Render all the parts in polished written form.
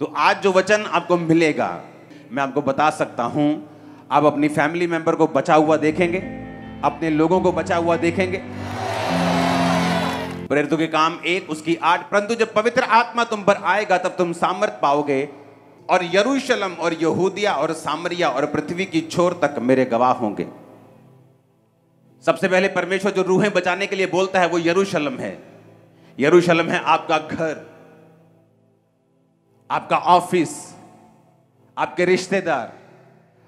तो आज जो वचन आपको मिलेगा, मैं आपको बता सकता हूं, आप अपनी फैमिली मेंबर को बचा हुआ देखेंगे, अपने लोगों को बचा हुआ देखेंगे। प्रेरितों के काम 1 उसकी 8, परंतु जब पवित्र आत्मा तुम पर आएगा तब तुम सामर्थ पाओगे और यरूशलेम और यहूदिया और सामरिया और पृथ्वी की छोर तक मेरे गवाह होंगे। सबसे पहले परमेश्वर जो रूहें बचाने के लिए बोलता है वो यरूशलेम है। यरूशलेम है आपका घर, आपका ऑफिस, आपके रिश्तेदार,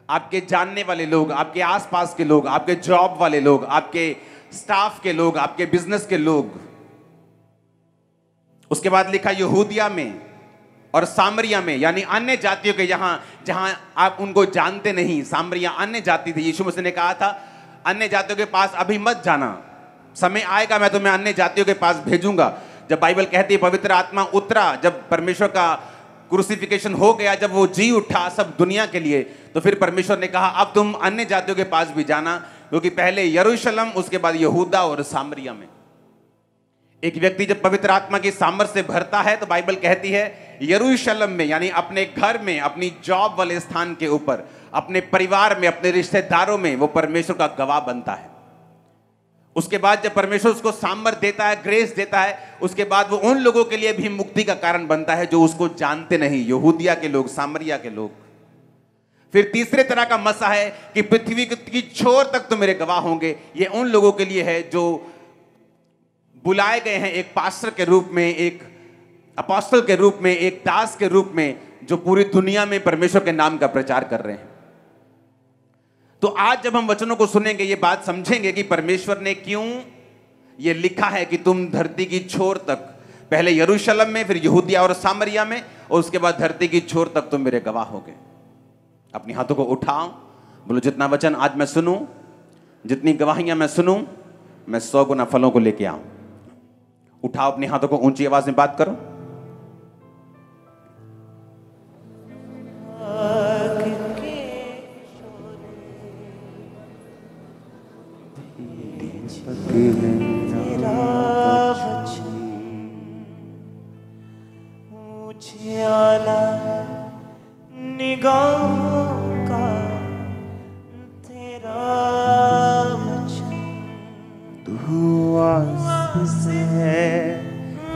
आपके जानने वाले लोग, आपके आसपास के लोग, आपके जॉब वाले लोग, आपके स्टाफ के लोग, आपके बिजनेस के लोग। उसके बाद लिखा यहूदिया में और सामरिया में, यानी अन्य जातियों के यहां जहां आप उनको जानते नहीं। सामरिया अन्य जाति थी। यीशु मसीह ने कहा था अन्य जातियों के पास अभी मत जाना, समय आएगा मैं तुम्हें अन्य जातियों के पास भेजूंगा। जब बाइबल कहती है पवित्र आत्मा उतरा, जब परमेश्वर का क्रूसिफिकेशन हो गया, जब वो जी उठा सब दुनिया के लिए, तो फिर परमेश्वर ने कहा अब तुम अन्य जातियों के पास भी जाना, क्योंकि पहले यरूशलेम, उसके बाद यहूदा और सामरिया में। एक व्यक्ति जब पवित्र आत्मा की सामर्थ्य से भरता है तो बाइबल कहती है यरूशलेम में, यानी अपने घर में, अपनी जॉब वाले स्थान के ऊपर, अपने परिवार में, अपने रिश्तेदारों में वो परमेश्वर का गवाह बनता है। उसके बाद जब परमेश्वर उसको सामर्थ देता है, ग्रेस देता है, उसके बाद वो उन लोगों के लिए भी मुक्ति का कारण बनता है जो उसको जानते नहीं, यहूदिया के लोग, सामरिया के लोग। फिर तीसरे तरह का मसा है कि पृथ्वी की छोर तक तो मेरे गवाह होंगे। ये उन लोगों के लिए है जो बुलाए गए हैं एक पास्टर के रूप में, एक अपोस्टल के रूप में, एक दास के रूप में, जो पूरी दुनिया में परमेश्वर के नाम का प्रचार कर रहे हैं। तो आज जब हम वचनों को सुनेंगे ये बात समझेंगे कि परमेश्वर ने क्यों ये लिखा है कि तुम धरती की छोर तक, पहले यरूशलेम में, फिर यहूदिया और सामरिया में, और उसके बाद धरती की छोर तक तुम मेरे गवाह होगे। अपने हाथों को उठाओ, बोलो जितना वचन आज मैं सुनूं, जितनी गवाहियां मैं सुनूं, मैं 100 गुना फलों को लेके आऊं। उठाओ अपने हाथों को, ऊंची आवाज में बात करो। निगाहों का तेरा वचन, तू आस है,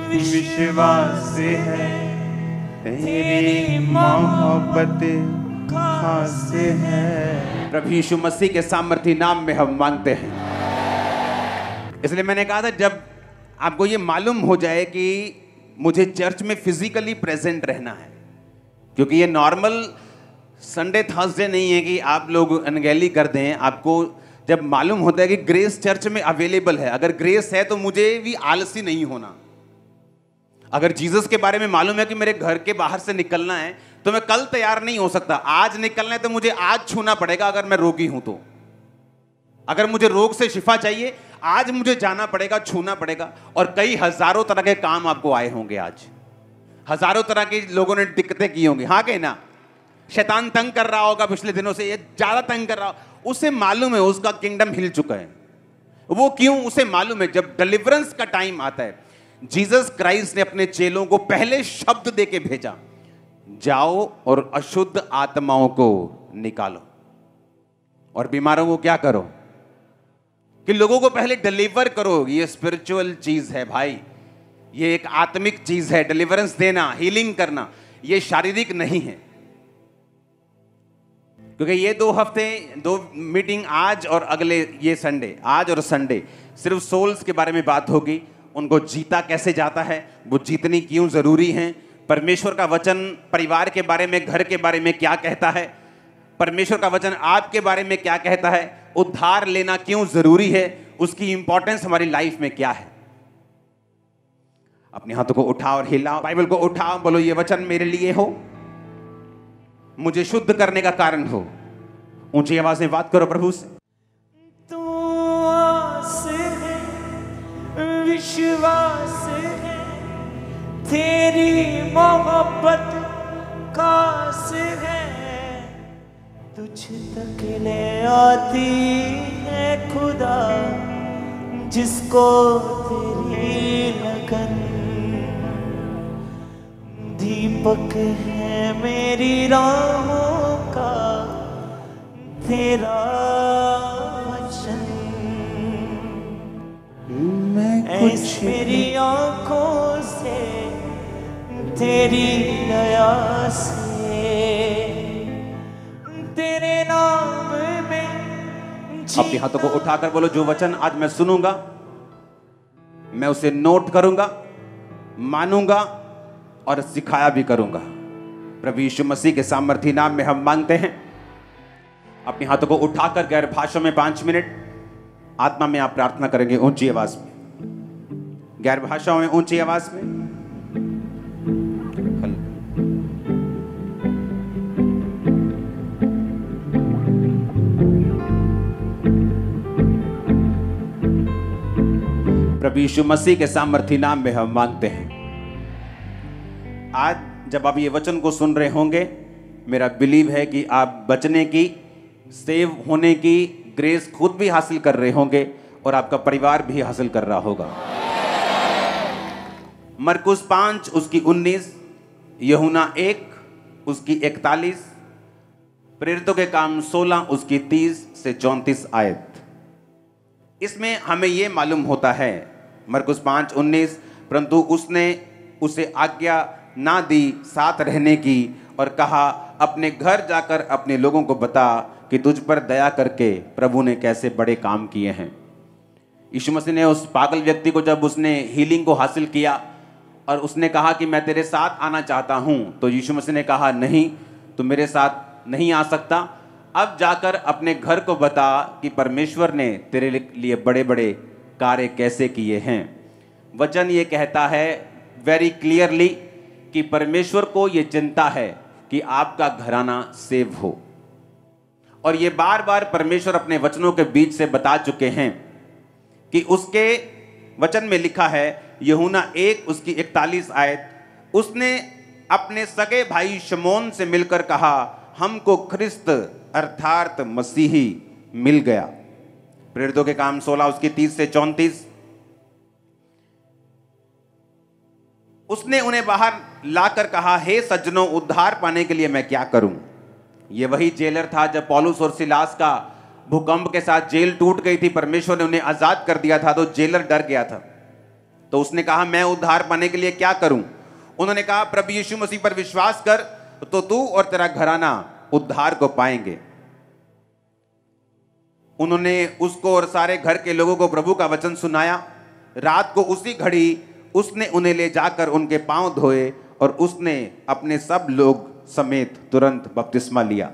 विश्वास है, तेरी मोहब्बत खास है। प्रभु यीशु मसीह के सामर्थी नाम में हम मांगते हैं। इसलिए मैंने कहा था जब आपको ये मालूम हो जाए कि मुझे चर्च में फिजिकली प्रेजेंट रहना है, क्योंकि ये नॉर्मल संडे थर्सडे नहीं है कि आप लोग अनगैली कर दें। आपको जब मालूम होता है कि ग्रेस चर्च में अवेलेबल है, अगर ग्रेस है तो मुझे भी आलसी नहीं होना। अगर जीसस के बारे में मालूम है कि मेरे घर के बाहर से निकलना है तो मैं कल तैयार नहीं हो सकता। आज निकलना है तो मुझे आज छूना पड़ेगा अगर मैं रोगी हूं तो। अगर मुझे रोग से शिफा चाहिए आज मुझे जाना पड़ेगा, छूना पड़ेगा। और कई हजारों तरह के काम आपको आए होंगे, आज हजारों तरह के लोगों ने दिक्कतें की होंगी। हाँ कहीं ना, शैतान तंग कर रहा होगा पिछले दिनों से, ये ज्यादा तंग कर रहा हो, उसे मालूम है उसका किंगडम हिल चुका है। वो क्यों, उसे मालूम है जब डिलीवरेंस का टाइम आता है, जीसस क्राइस्ट ने अपने चेलों को पहले शब्द देके भेजा, जाओ और अशुद्ध आत्माओं को निकालो और बीमारों को क्या करो, कि लोगों को पहले डिलीवर करो। ये स्पिरिचुअल चीज है भाई, ये एक आत्मिक चीज है। डिलीवरेंस देना, हीलिंग करना, ये शारीरिक नहीं है। क्योंकि ये 2 हफ्ते 2 मीटिंग आज और अगले ये संडे, आज और संडे, सिर्फ सोल्स के बारे में बात होगी। उनको जीता कैसे जाता है, वो जीतनी क्यों जरूरी है, परमेश्वर का वचन परिवार के बारे में, घर के बारे में क्या कहता है, परमेश्वर का वचन आपके बारे में क्या कहता है, उद्धार लेना क्यों जरूरी है, उसकी इंपॉर्टेंस हमारी लाइफ में क्या है। अपने हाथों को उठाओ और हिलाओ, बाइबल को उठाओ, बोलो ये वचन मेरे लिए हो, मुझे शुद्ध करने का कारण हो। ऊंची आवाज में बात करो प्रभु से। तू आस है, विश्वास है, तेरी मोहब्बत खास है, तुझ तक ले आती है खुदा, जिसको तेरी लगन, दीपक है मेरी राहों का तेरा वचन। ऐस मेरी आंखों से तेरी दया से तेरे नाम में अपने हाथों को उठाकर बोलो, जो वचन आज मैं सुनूंगा मैं उसे नोट करूंगा, मानूंगा और सिखाया भी करूंगा। प्रभु यीशु मसीह के सामर्थी नाम में हम मांगते हैं। अपने हाथों को उठाकर गैर भाषा में 5 मिनट आत्मा में आप प्रार्थना करेंगे, ऊंची आवाज में, गैर भाषाओं में ऊंची आवाज में। प्रभु यीशु मसीह के सामर्थी नाम में हम मांगते हैं। आज जब आप ये वचन को सुन रहे होंगे, मेरा बिलीव है कि आप बचने की, सेव होने की ग्रेस खुद भी हासिल कर रहे होंगे और आपका परिवार भी हासिल कर रहा होगा। मरकुस 5 उसकी 19, यूहन्ना 1 उसकी 41, प्रेरितों के काम 16 उसकी 30 से 34 आयत। इसमें हमें यह मालूम होता है, मरकुस 5:19, परंतु उसने उसे आज्ञा ना दी साथ रहने की और कहा, अपने घर जाकर अपने लोगों को बता कि तुझ पर दया करके प्रभु ने कैसे बड़े काम किए हैं। यीशु मसीह ने उस पागल व्यक्ति को, जब उसने हीलिंग को हासिल किया और उसने कहा कि मैं तेरे साथ आना चाहता हूं, तो यीशु मसीह ने कहा, नहीं, तू मेरे साथ नहीं आ सकता। अब जाकर अपने घर को बता कि परमेश्वर ने तेरे लिए बड़े बड़े कार्य कैसे किए हैं। वचन ये कहता है वेरी क्लियरली कि परमेश्वर को ये चिंता है कि आपका घराना सेव हो, और ये बार बार परमेश्वर अपने वचनों के बीच से बता चुके हैं कि उसके वचन में लिखा है, यूहन्ना 1 उसकी 41 आयत, उसने अपने सगे भाई शमौन से मिलकर कहा, हमको ख्रिस्त अर्थात मसीही मिल गया। प्रेरितों के काम 16 उसकी 30 से 34, उसने उन्हें बाहर लाकर कहा, हे सज्जनों, उद्धार पाने के लिए मैं क्या करूं। ये वही जेलर था जब पौलुस और सिलास का भूकंप के साथ जेल टूट गई थी, परमेश्वर ने उन्हें आजाद कर दिया था, तो जेलर डर गया था। तो उसने कहा, मैं उद्धार पाने के लिए क्या करूं। उन्होंने कहा, प्रभु यीशु मसीह पर विश्वास कर तो तू और तेरा घराना उद्धार को पाएंगे। उन्होंने उसको और सारे घर के लोगों को प्रभु का वचन सुनाया। रात को उसी घड़ी उसने उन्हें ले जाकर उनके पांव धोए और उसने अपने सब लोग समेत तुरंत बपतिस्मा लिया।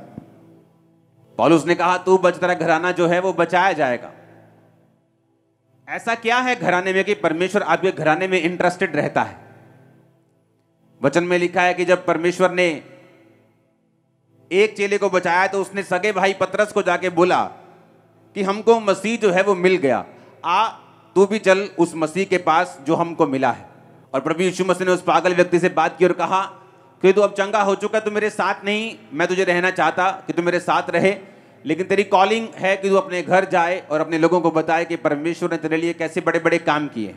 पौलुस ने कहा, तू बच, तेरा घराना जो है वो बचाया जाएगा। ऐसा क्या है घराने में कि परमेश्वर आपके घराने में इंटरेस्टेड रहता है। वचन में लिखा है कि जब परमेश्वर ने एक चेले को बचाया तो उसने सगे भाई पतरस को जाके बोला कि हमको मसीह जो है वो मिल गया, आ तू भी चल उस मसीह के पास जो हमको मिला है। और प्रभु यीशु मसीह ने उस पागल व्यक्ति से बात की और कहा कि तू अब चंगा हो चुका, तू मेरे साथ नहीं, मैं तुझे रहना चाहता कि तू मेरे साथ रहे, लेकिन तेरी कॉलिंग है कि तू अपने घर जाए और अपने लोगों को बताए कि परमेश्वर ने तेरे लिए कैसे बड़े बड़े काम किए।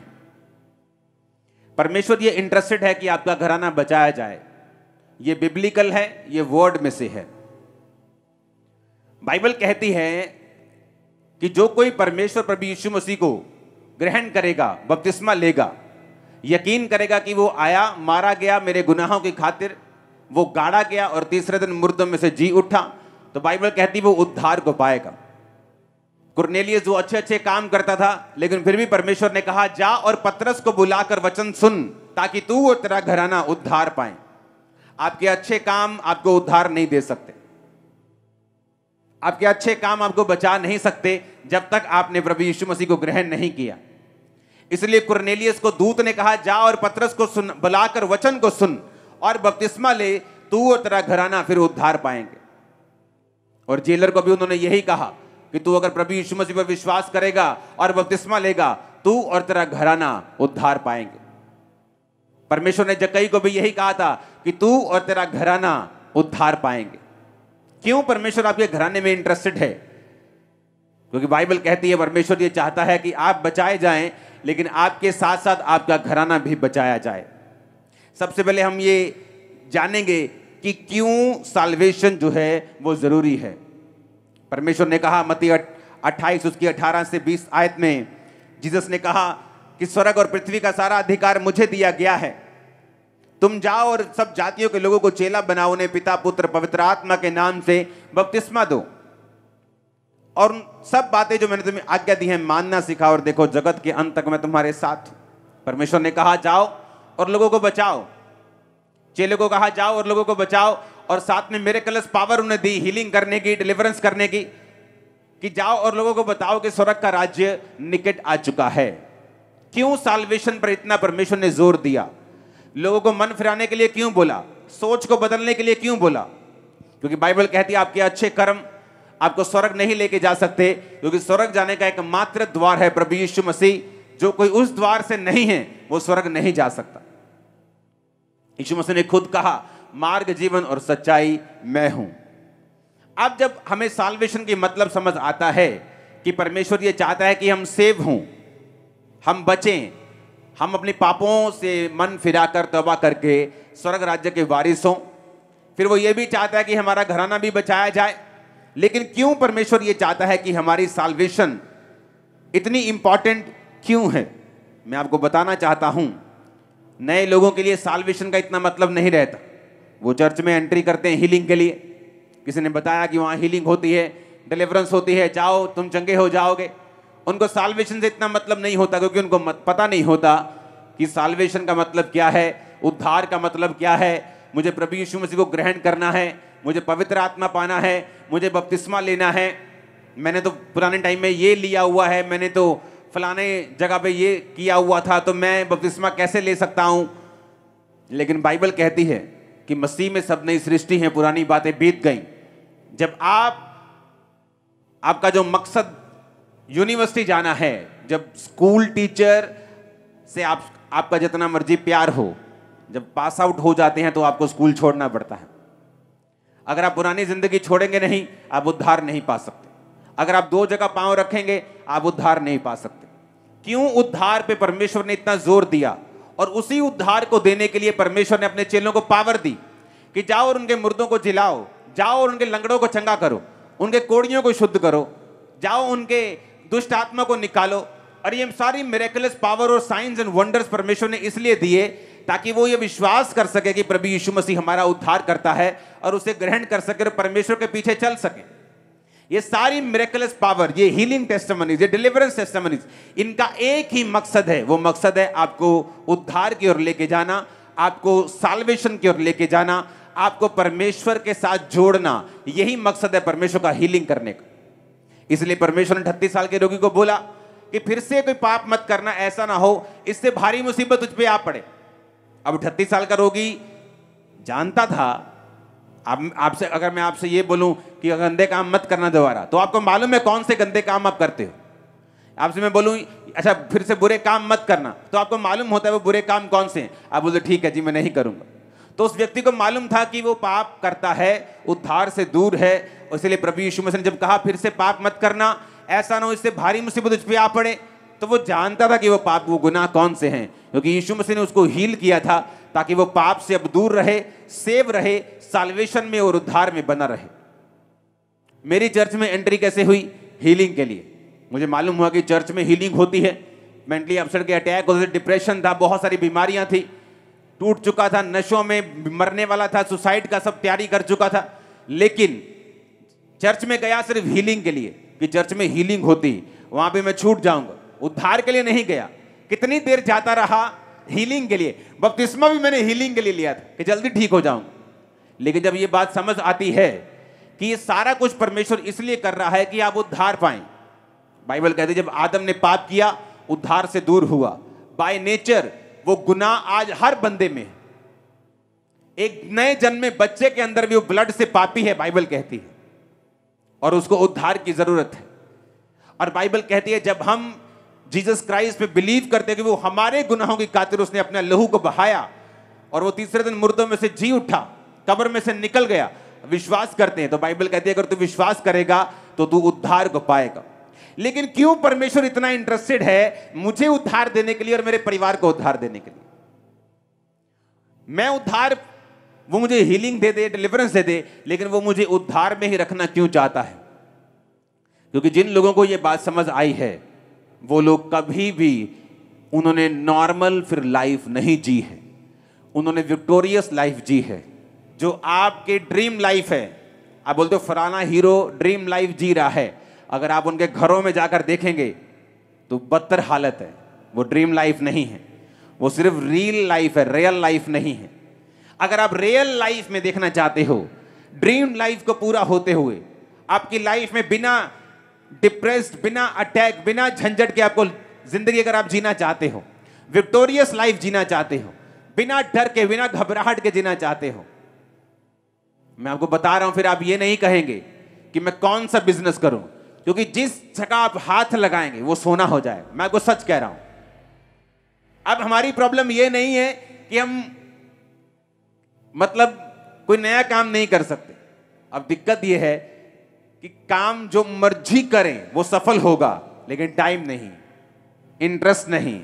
परमेश्वर ये इंटरेस्टेड है कि आपका घराना बचाया जाए। ये बिब्लिकल है, ये वर्ड में से है। बाइबल कहती है कि जो कोई परमेश्वर प्रभु यीशु मसीह को ग्रहण करेगा, बपतिस्मा लेगा, यकीन करेगा कि वो आया, मारा गया मेरे गुनाहों की खातिर, वो गाड़ा गया और तीसरे दिन मुर्दों में से जी उठा, तो बाइबल कहती वो उद्धार को पाएगा। कुरनेलियस जो अच्छे अच्छे काम करता था, लेकिन फिर भी परमेश्वर ने कहा, जा और पतरस को बुलाकर वचन सुन ताकि तू और तेरा घराना उद्धार पाए। आपके अच्छे काम आपको उद्धार नहीं दे सकते, आपके अच्छे काम आपको बचा नहीं सकते जब तक आपने प्रभु यीशु मसीह को ग्रहण नहीं किया। इसलिए कुरनेलियस को दूत ने कहा, जा और पतरस को सुन, बुलाकर वचन को सुन और बपतिस्मा ले, तू और तेरा घराना फिर उद्धार पाएंगे। और जेलर को भी उन्होंने यही कहा कि तू अगर प्रभु यीशु मसीह पर विश्वास करेगा और बपतिस्मा लेगा, तू और तेरा घराना उद्धार पाएंगे। परमेश्वर ने जक्कई को भी यही कहा था कि तू और तेरा घराना उद्धार पाएंगे। क्यों परमेश्वर आपके घराने में इंटरेस्टेड है? क्योंकि बाइबल कहती है परमेश्वर ये चाहता है कि आप बचाए जाएं, लेकिन आपके साथ साथ आपका घराना भी बचाया जाए। सबसे पहले हम ये जानेंगे कि क्यों साल्वेशन जो है वो जरूरी है। परमेश्वर ने कहा मत्ती 28 उसकी 18 से 20 आयत में जीसस ने कहा कि स्वर्ग और पृथ्वी का सारा अधिकार मुझे दिया गया है, तुम जाओ और सब जातियों के लोगों को चेला बनाओ, उन्हें पिता पुत्र पवित्र आत्मा के नाम से बपतिस्मा दो और सब बातें जो मैंने तुम्हें आज्ञा दी है मानना सिखाओ, और देखो जगत के अंत तक मैं तुम्हारे साथ हूं। परमेश्वर ने कहा जाओ और लोगों को बचाओ, चेले को कहा जाओ और लोगों को बचाओ, और साथ में मिरेकल्स पावर उन्हें दी हीलिंग करने की, डिलीवरेंस करने की, कि जाओ और लोगों को बताओ कि स्वर्ग का राज्य निकट आ चुका है। क्यों साल्वेशन पर इतना परमेश्वर ने जोर दिया? लोगों को मन फिराने के लिए क्यों बोला? सोच को बदलने के लिए क्यों बोला? क्योंकि बाइबल कहती है आपके अच्छे कर्म आपको स्वर्ग नहीं लेके जा सकते, क्योंकि स्वर्ग जाने का एक मात्र द्वार है प्रभु यीशु मसीह। जो कोई उस द्वार से नहीं है वो स्वर्ग नहीं जा सकता। यीशु मसीह ने खुद कहा मार्ग जीवन और सच्चाई मैं हूं। अब जब हमें साल्वेशन की मतलब समझ आता है कि परमेश्वर ये चाहता है कि हम सेव हों, हम बचें, हम अपने पापों से मन फिराकर तौबा करके स्वर्ग राज्य के वारिस हों, फिर वो ये भी चाहता है कि हमारा घराना भी बचाया जाए। लेकिन क्यों परमेश्वर ये चाहता है कि हमारी साल्वेशन इतनी इंपॉर्टेंट क्यों है? मैं आपको बताना चाहता हूं। नए लोगों के लिए साल्वेशन का इतना मतलब नहीं रहता। वो चर्च में एंट्री करते हैं हीलिंग के लिए, किसी ने बताया कि वहाँ हीलिंग होती है, डिलीवरेंस होती है, जाओ तुम चंगे हो जाओगे। उनको साल्वेशन से इतना मतलब नहीं होता, क्योंकि उनको पता नहीं होता कि साल्वेशन का मतलब क्या है, उद्धार का मतलब क्या है। मुझे प्रभु यीशु मसीह को ग्रहण करना है, मुझे पवित्र आत्मा पाना है, मुझे बपतिस्मा लेना है। मैंने तो पुराने टाइम में ये लिया हुआ है, मैंने तो फलाने जगह पे ये किया हुआ था, तो मैं बपतिस्मा कैसे ले सकता हूँ? लेकिन बाइबल कहती है कि मसीह में सब नई सृष्टि है, पुरानी बातें बीत गई। जब आपका जो मकसद यूनिवर्सिटी जाना है, जब स्कूल टीचर से आपका जितना मर्जी प्यार हो, जब पास आउट हो जाते हैं तो आपको स्कूल छोड़ना पड़ता है। अगर आप पुरानी जिंदगी छोड़ेंगे नहीं, आप उद्धार नहीं पा सकते। अगर आप दो जगह पांव रखेंगे, आप उद्धार नहीं पा सकते। क्यों उद्धार पे परमेश्वर ने इतना जोर दिया? और उसी उद्धार को देने के लिए परमेश्वर ने अपने चेलों को पावर दी कि जाओ और उनके मुर्दों को जिलाओ, जाओ और उनके लंगड़ों को चंगा करो, उनके कोड़ियों को शुद्ध करो, जाओ उनके दुष्ट आत्मा को निकालो। और ये सारी मिरेकलस पावर और साइंस एंड वंडर्स परमेश्वर ने इसलिए दिए ताकि वो ये विश्वास कर सके कि प्रभु यीशु मसीह हमारा उद्धार करता है और उसे ग्रहण कर सके और परमेश्वर के पीछे चल सके। ये सारी मिरेकलस पावर, ये हीलिंग टेस्टिमनीज, ये डिलीवरेंस टेस्टिमनीज, इनका एक ही मकसद है। वो मकसद है आपको उद्धार की ओर लेके जाना, आपको साल्वेशन की ओर लेके जाना, आपको परमेश्वर के साथ जोड़ना। यही मकसद है परमेश्वर का हीलिंग करने का। इसलिए परमेश्वर ने 38 साल के रोगी को बोला कि फिर से कोई पाप मत करना, ऐसा ना हो इससे भारी मुसीबत तुझ पे आ पड़े। अब 38 साल का रोगी जानता था। आपसे अगर मैं आपसे ये बोलूं कि गंदे काम मत करना दोबारा, तो आपको मालूम है कौन से गंदे काम आप करते हो। आपसे मैं बोलूं अच्छा फिर से बुरे काम मत करना, तो आपको मालूम होता है वो बुरे काम कौन से हैं। आप बोलते ठीक है जी मैं नहीं करूंगा। तो उस व्यक्ति को मालूम था कि वो पाप करता है, उद्धार से दूर है। इसलिए प्रभु यीशु मसीह ने जब कहा फिर से पाप मत करना, ऐसा ना हो इससे भारी मुसीबत उस पर आ पड़े, तो वो जानता था कि वो पाप, वो गुनाह कौन से हैं, क्योंकि यीशु मसीह ने उसको हील किया था ताकि वो पाप से अब दूर रहे, सेव रहे, साल्वेशन में और उद्धार में बना रहे। मेरी चर्च में एंट्री कैसे हुई? हीलिंग के लिए। मुझे मालूम हुआ कि चर्च में हीलिंग होती है। मेंटली अपसेट के अटैक होते थे, डिप्रेशन था, बहुत सारी बीमारियां थी, टूट चुका था, नशों में मरने वाला था, सुसाइड का सब तैयारी कर चुका था। लेकिन चर्च में गया सिर्फ हीलिंग के लिए कि चर्च में हीलिंग होती, वहां पे मैं छूट जाऊंगा। उद्धार के लिए नहीं गया। कितनी देर जाता रहा? हीलिंग के लिए। बपतिस्मा भी मैंने हीलिंग के लिए लिया था कि जल्दी ठीक हो जाऊंगा। लेकिन जब ये बात समझ आती है कि ये सारा कुछ परमेश्वर इसलिए कर रहा है कि आप उद्धार पाएं। बाइबल कहती है जब आदम ने पाप किया, उद्धार से दूर हुआ। बाय नेचर वो गुनाह आज हर बंदे में है। एक नए जन्मे बच्चे के अंदर भी वो ब्लड से पापी है, बाइबल कहती है, और उसको उद्धार की जरूरत है। और बाइबल कहती है जब हम जीसस क्राइस्ट पे बिलीव करते हैं कि वो हमारे गुनाहों की खातिर उसने अपने लहू को बहाया और वो तीसरे दिन मुर्दों में से जी उठा, कब्र में से निकल गया, विश्वास करते हैं, तो बाइबल कहती है अगर तू विश्वास करेगा तो तू उद्धार को पाएगा। लेकिन क्यों परमेश्वर इतना इंटरेस्टेड है मुझे उद्धार देने के लिए और मेरे परिवार को उद्धार देने के लिए? मैं उद्धार वो मुझे हीलिंग दे दे, डिलीवरेंस दे दे, लेकिन वो मुझे उद्धार में ही रखना क्यों चाहता है? क्योंकि जिन लोगों को ये बात समझ आई है वो लोग कभी भी उन्होंने नॉर्मल फिर लाइफ नहीं जी है, उन्होंने विक्टोरियस लाइफ जी है। जो आपके ड्रीम लाइफ है, आप बोलते हो फलाना हीरो ड्रीम लाइफ जी रहा है, अगर आप उनके घरों में जाकर देखेंगे तो बदतर हालत है। वो ड्रीम लाइफ नहीं है, वो सिर्फ रियल लाइफ है, रियल लाइफ नहीं है। अगर आप रियल लाइफ में देखना चाहते हो, ड्रीम लाइफ को पूरा होते हुए आपकी लाइफ में बिना डिप्रेस्ड, बिना अटैक, बिना झंझट के आपको जिंदगी अगर आप जीना चाहते हो, विक्टोरियस लाइफ जीना चाहते हो, बिना डर के, बिना घबराहट के जीना चाहते हो, मैं आपको बता रहा हूं, फिर आप ये नहीं कहेंगे कि मैं कौन सा बिजनेस करूं, क्योंकि जिस जगह आप हाथ लगाएंगे वो सोना हो जाए। मैं आपको सच कह रहा हूं। अब हमारी प्रॉब्लम ये नहीं है कि हम मतलब कोई नया काम नहीं कर सकते। अब दिक्कत ये है कि काम जो मर्जी करें वो सफल होगा, लेकिन टाइम नहीं, इंटरेस्ट नहीं।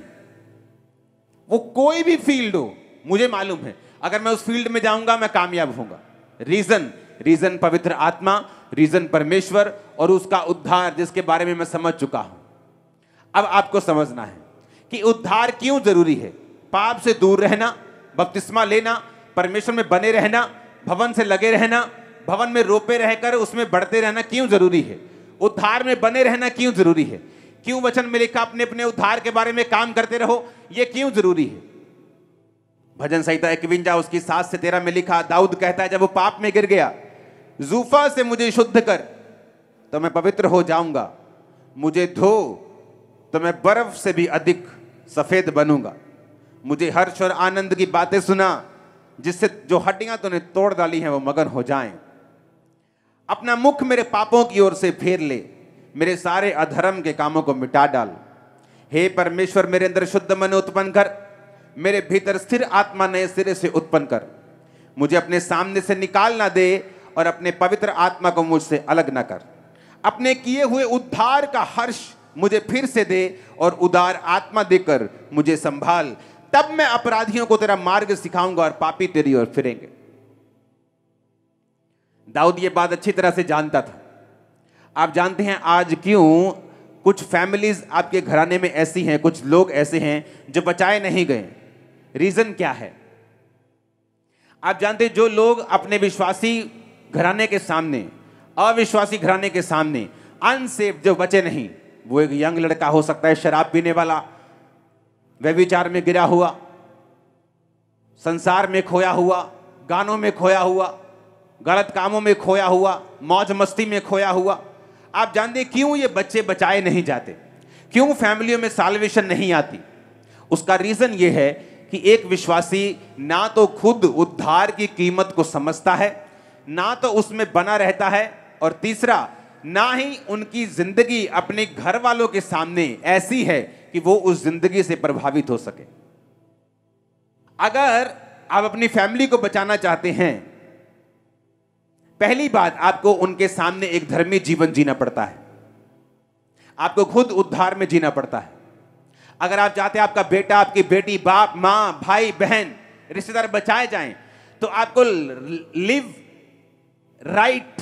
वो कोई भी फील्ड हो, मुझे मालूम है अगर मैं उस फील्ड में जाऊंगा मैं कामयाब होऊंगा। रीजन पवित्र आत्मा, रीजन परमेश्वर और उसका उद्धार, जिसके बारे में मैं समझ चुका हूं। अब आपको समझना है कि उद्धार क्यों जरूरी है। पाप से दूर रहना, बपतिस्मा लेना, परमेश्वर में बने रहना, भवन से लगे रहना, भवन में रोपे रहकर उसमें बढ़ते रहना क्यों जरूरी है। उद्धार में बने रहना क्यों जरूरी है। क्यों वचन में लिखा अपने अपने उद्धार के बारे में काम करते रहो, यह क्यों जरूरी है। भजन संहिता 51 उसकी 7 से 13 में लिखा, दाऊद कहता है, जब वो पाप में गिर गया, जूफा से मुझे शुद्ध कर तो मैं पवित्र हो जाऊंगा, मुझे धो तो मैं बर्फ से भी अधिक सफेद बनूंगा। मुझे हर्ष और आनंद की बातें सुना, जिससे जो हड्डियां तूने तोड़ डाली हैं वो मगन हो जाएं। अपना मुख मेरे पापों की ओर से फेर ले, मेरे सारे अधर्म के कामों को मिटा डाल। हे परमेश्वर, मेरे अंदर शुद्ध मन उत्पन्न कर, मेरे भीतर स्थिर आत्मा नए सिरे से उत्पन्न कर। मुझे अपने सामने से निकाल ना दे और अपने पवित्र आत्मा को मुझसे अलग ना कर। अपने किए हुए उद्धार का हर्ष मुझे फिर से दे और उदार आत्मा देकर मुझे संभाल। तब मैं अपराधियों को तेरा मार्ग सिखाऊंगा और पापी तेरी ओर फिरेंगे। दाऊद ये बात अच्छी तरह से जानता था। आप जानते हैं आज क्यों कुछ फैमिलीज आपके घराने में ऐसी हैं, कुछ लोग ऐसे हैं जो बचाए नहीं गए। रीजन क्या है? आप जानते हैं, जो लोग अपने विश्वासी घराने के सामने, अविश्वासी घराने के सामने अनसेफ जो बचे नहीं, वो एक यंग लड़का हो सकता है, शराब पीने वाला, व्यभिचार में गिरा हुआ, संसार में खोया हुआ, गानों में खोया हुआ, गलत कामों में खोया हुआ, मौज मस्ती में खोया हुआ। आप जानते हैं क्यों ये बच्चे बचाए नहीं जाते, क्यों फैमिलियों में साल्वेशन नहीं आती? उसका रीजन ये है कि एक विश्वासी ना तो खुद उद्धार की कीमत को समझता है, ना तो उसमें बना रहता है, और तीसरा, ना ही उनकी जिंदगी अपने घर वालों के सामने ऐसी है कि वो उस जिंदगी से प्रभावित हो सके। अगर आप अपनी फैमिली को बचाना चाहते हैं, पहली बात आपको उनके सामने एक धर्मी जीवन जीना पड़ता है। आपको खुद उद्धार में जीना पड़ता है। अगर आप चाहते हैं आपका बेटा, आपकी बेटी, बाप, मां, भाई, बहन, रिश्तेदार बचाए जाएं, तो आपको लिव राइट,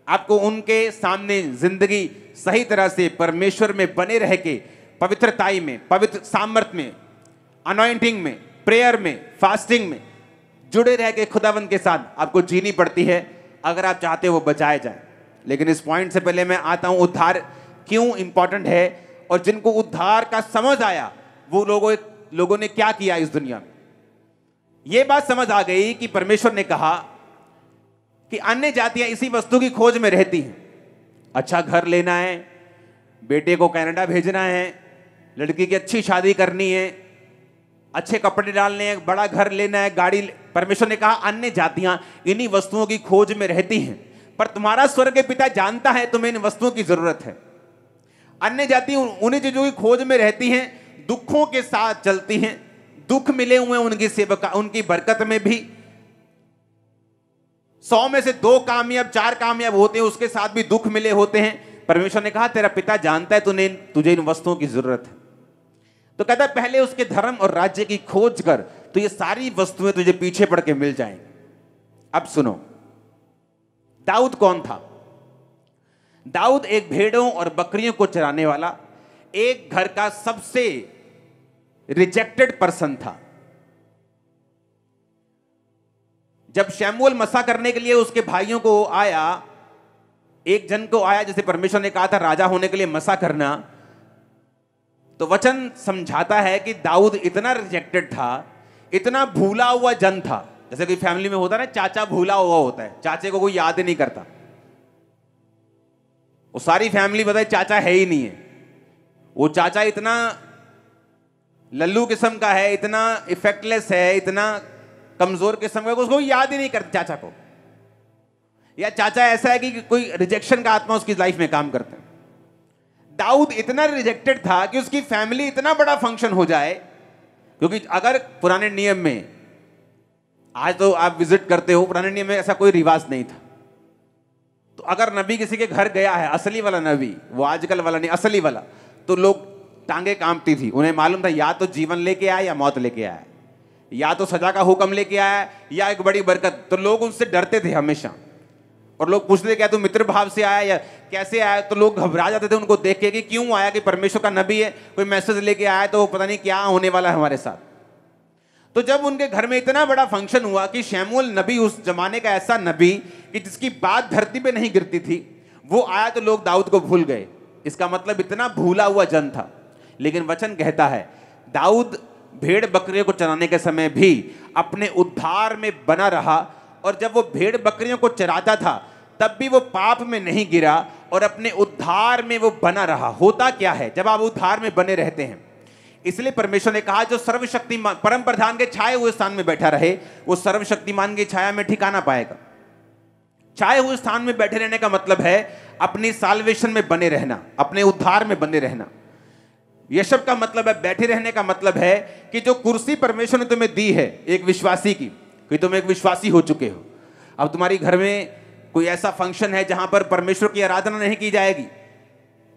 आपको उनके सामने जिंदगी सही तरह से परमेश्वर में बने रह के, पवित्रताई में, पवित्र सामर्थ में, अनॉइंटिंग में, प्रेयर में, फास्टिंग में जुड़े रह के खुदावंद के साथ आपको जीनी पड़ती है, अगर आप चाहते हो वो बचाए जाएं। लेकिन इस पॉइंट से पहले मैं आता हूं उद्धार क्यों इंपॉर्टेंट है, और जिनको उद्धार का समझ आया वो लोगों ने क्या किया इस दुनिया में। यह बात समझ आ गई कि परमेश्वर ने कहा कि अन्य जातियां इसी वस्तु की खोज में रहती हैं। अच्छा घर लेना है, बेटे को कनाडा भेजना है, लड़की की अच्छी शादी करनी है, अच्छे कपड़े डालने हैं, बड़ा घर लेना है, गाड़ी। परमेश्वर ने कहा अन्य जातियां इन्हीं वस्तुओं की खोज में रहती हैं, पर तुम्हारा स्वर्ग के पिता जानता है तुम्हें इन वस्तुओं की जरूरत है। अन्य जाति उन्हीं चीजों की खोज में रहती हैं, दुखों के साथ चलती हैं, दुख मिले हुए उनकी सेवका, उनकी बरकत में भी 100 में से 2 कामयाब, 4 कामयाब होते हैं, उसके साथ भी दुख मिले होते हैं। परमेश्वर ने कहा तेरा पिता जानता है तुझे इन वस्तुओं की जरूरत है, तो कहता है पहले उसके धर्म और राज्य की खोज कर, तो ये सारी वस्तुएं तुझे पीछे पड़ के मिल जाएंगी। अब सुनो, दाऊद कौन था? दाऊद एक भेड़ों और बकरियों को चराने वाला एक घर का सबसे रिजेक्टेड पर्सन था। जब शमूएल मसा करने के लिए उसके भाइयों को आया, एक जन को आया जैसे परमेश्वर ने कहा था राजा होने के लिए मसा करना, तो वचन समझाता है कि दाऊद इतना रिजेक्टेड था, इतना भूला हुआ जन था। जैसे कि फैमिली में होता है ना, चाचा भूला हुआ होता है, चाचे को कोई याद ही नहीं करता। वो सारी फैमिली बताए चाचा है ही नहीं है। वो चाचा इतना लल्लू किस्म का है, इतना इफेक्टलेस है, इतना कमजोर किस्म का, उसको याद ही नहीं करता चाचा को। या चाचा ऐसा है कि कोई रिजेक्शन का आत्मा उसकी लाइफ में काम करता है। दाऊद इतना रिजेक्टेड था कि उसकी फैमिली इतना बड़ा फंक्शन हो जाए, क्योंकि अगर पुराने नियम में, आज तो आप विजिट करते हो, पुराने नियम में ऐसा कोई रिवाज नहीं था। तो अगर नबी किसी के घर गया है, असली वाला नबी, वो आजकल वाला नहीं, असली वाला, तो लोग टांगे कांपती थी। उन्हें मालूम था या तो जीवन लेके आया या मौत लेके आया, या तो सजा का हुक्म लेके आया या एक बड़ी बरकत। तो लोग उनसे डरते थे हमेशा, और लोग पूछते क्या तू मित्र भाव से आया या कैसे आया? तो लोग घबरा जाते थे उनको देख के कि क्यों आया, कि परमेश्वर का नबी है, कोई मैसेज लेके आया तो पता नहीं क्या होने वाला है हमारे साथ। तो जब उनके घर में इतना बड़ा फंक्शन हुआ कि शमूएल नबी, उस जमाने का ऐसा नबी कि जिसकी बात धरती पे नहीं गिरती थी, वो आया, तो लोग दाऊद को भूल गए। इसका मतलब इतना भूला हुआ जन था। लेकिन वचन कहता है दाऊद भेड़ बकरियों को चराने के समय भी अपने उद्धार में बना रहा, और जब वो भेड़ बकरियों को चराता था तब भी वो पाप में नहीं गिरा और अपने उद्धार में वो बना रहा। होता क्या है जब आप उद्धार में बने रहते हैं? इसलिए परमेश्वर ने कहा जो सर्वशक्तिमान परम प्रधान के छाए हुए स्थान में बैठा रहे, वो सर्वशक्तिमान की छाया में ठिकाना पाएगा। छाए हुए स्थान में बैठे रहने का मतलब है अपनी साल्वेशन में बने रहना, अपने उद्धार में बने रहना। यशब का मतलब है बैठे रहने का मतलब है कि जो कुर्सी परमेश्वर ने तुम्हें दी है एक विश्वासी की, कि तुम एक विश्वासी हो चुके हो, अब तुम्हारी घर में कोई ऐसा फंक्शन है जहां पर परमेश्वर की आराधना नहीं की जाएगी,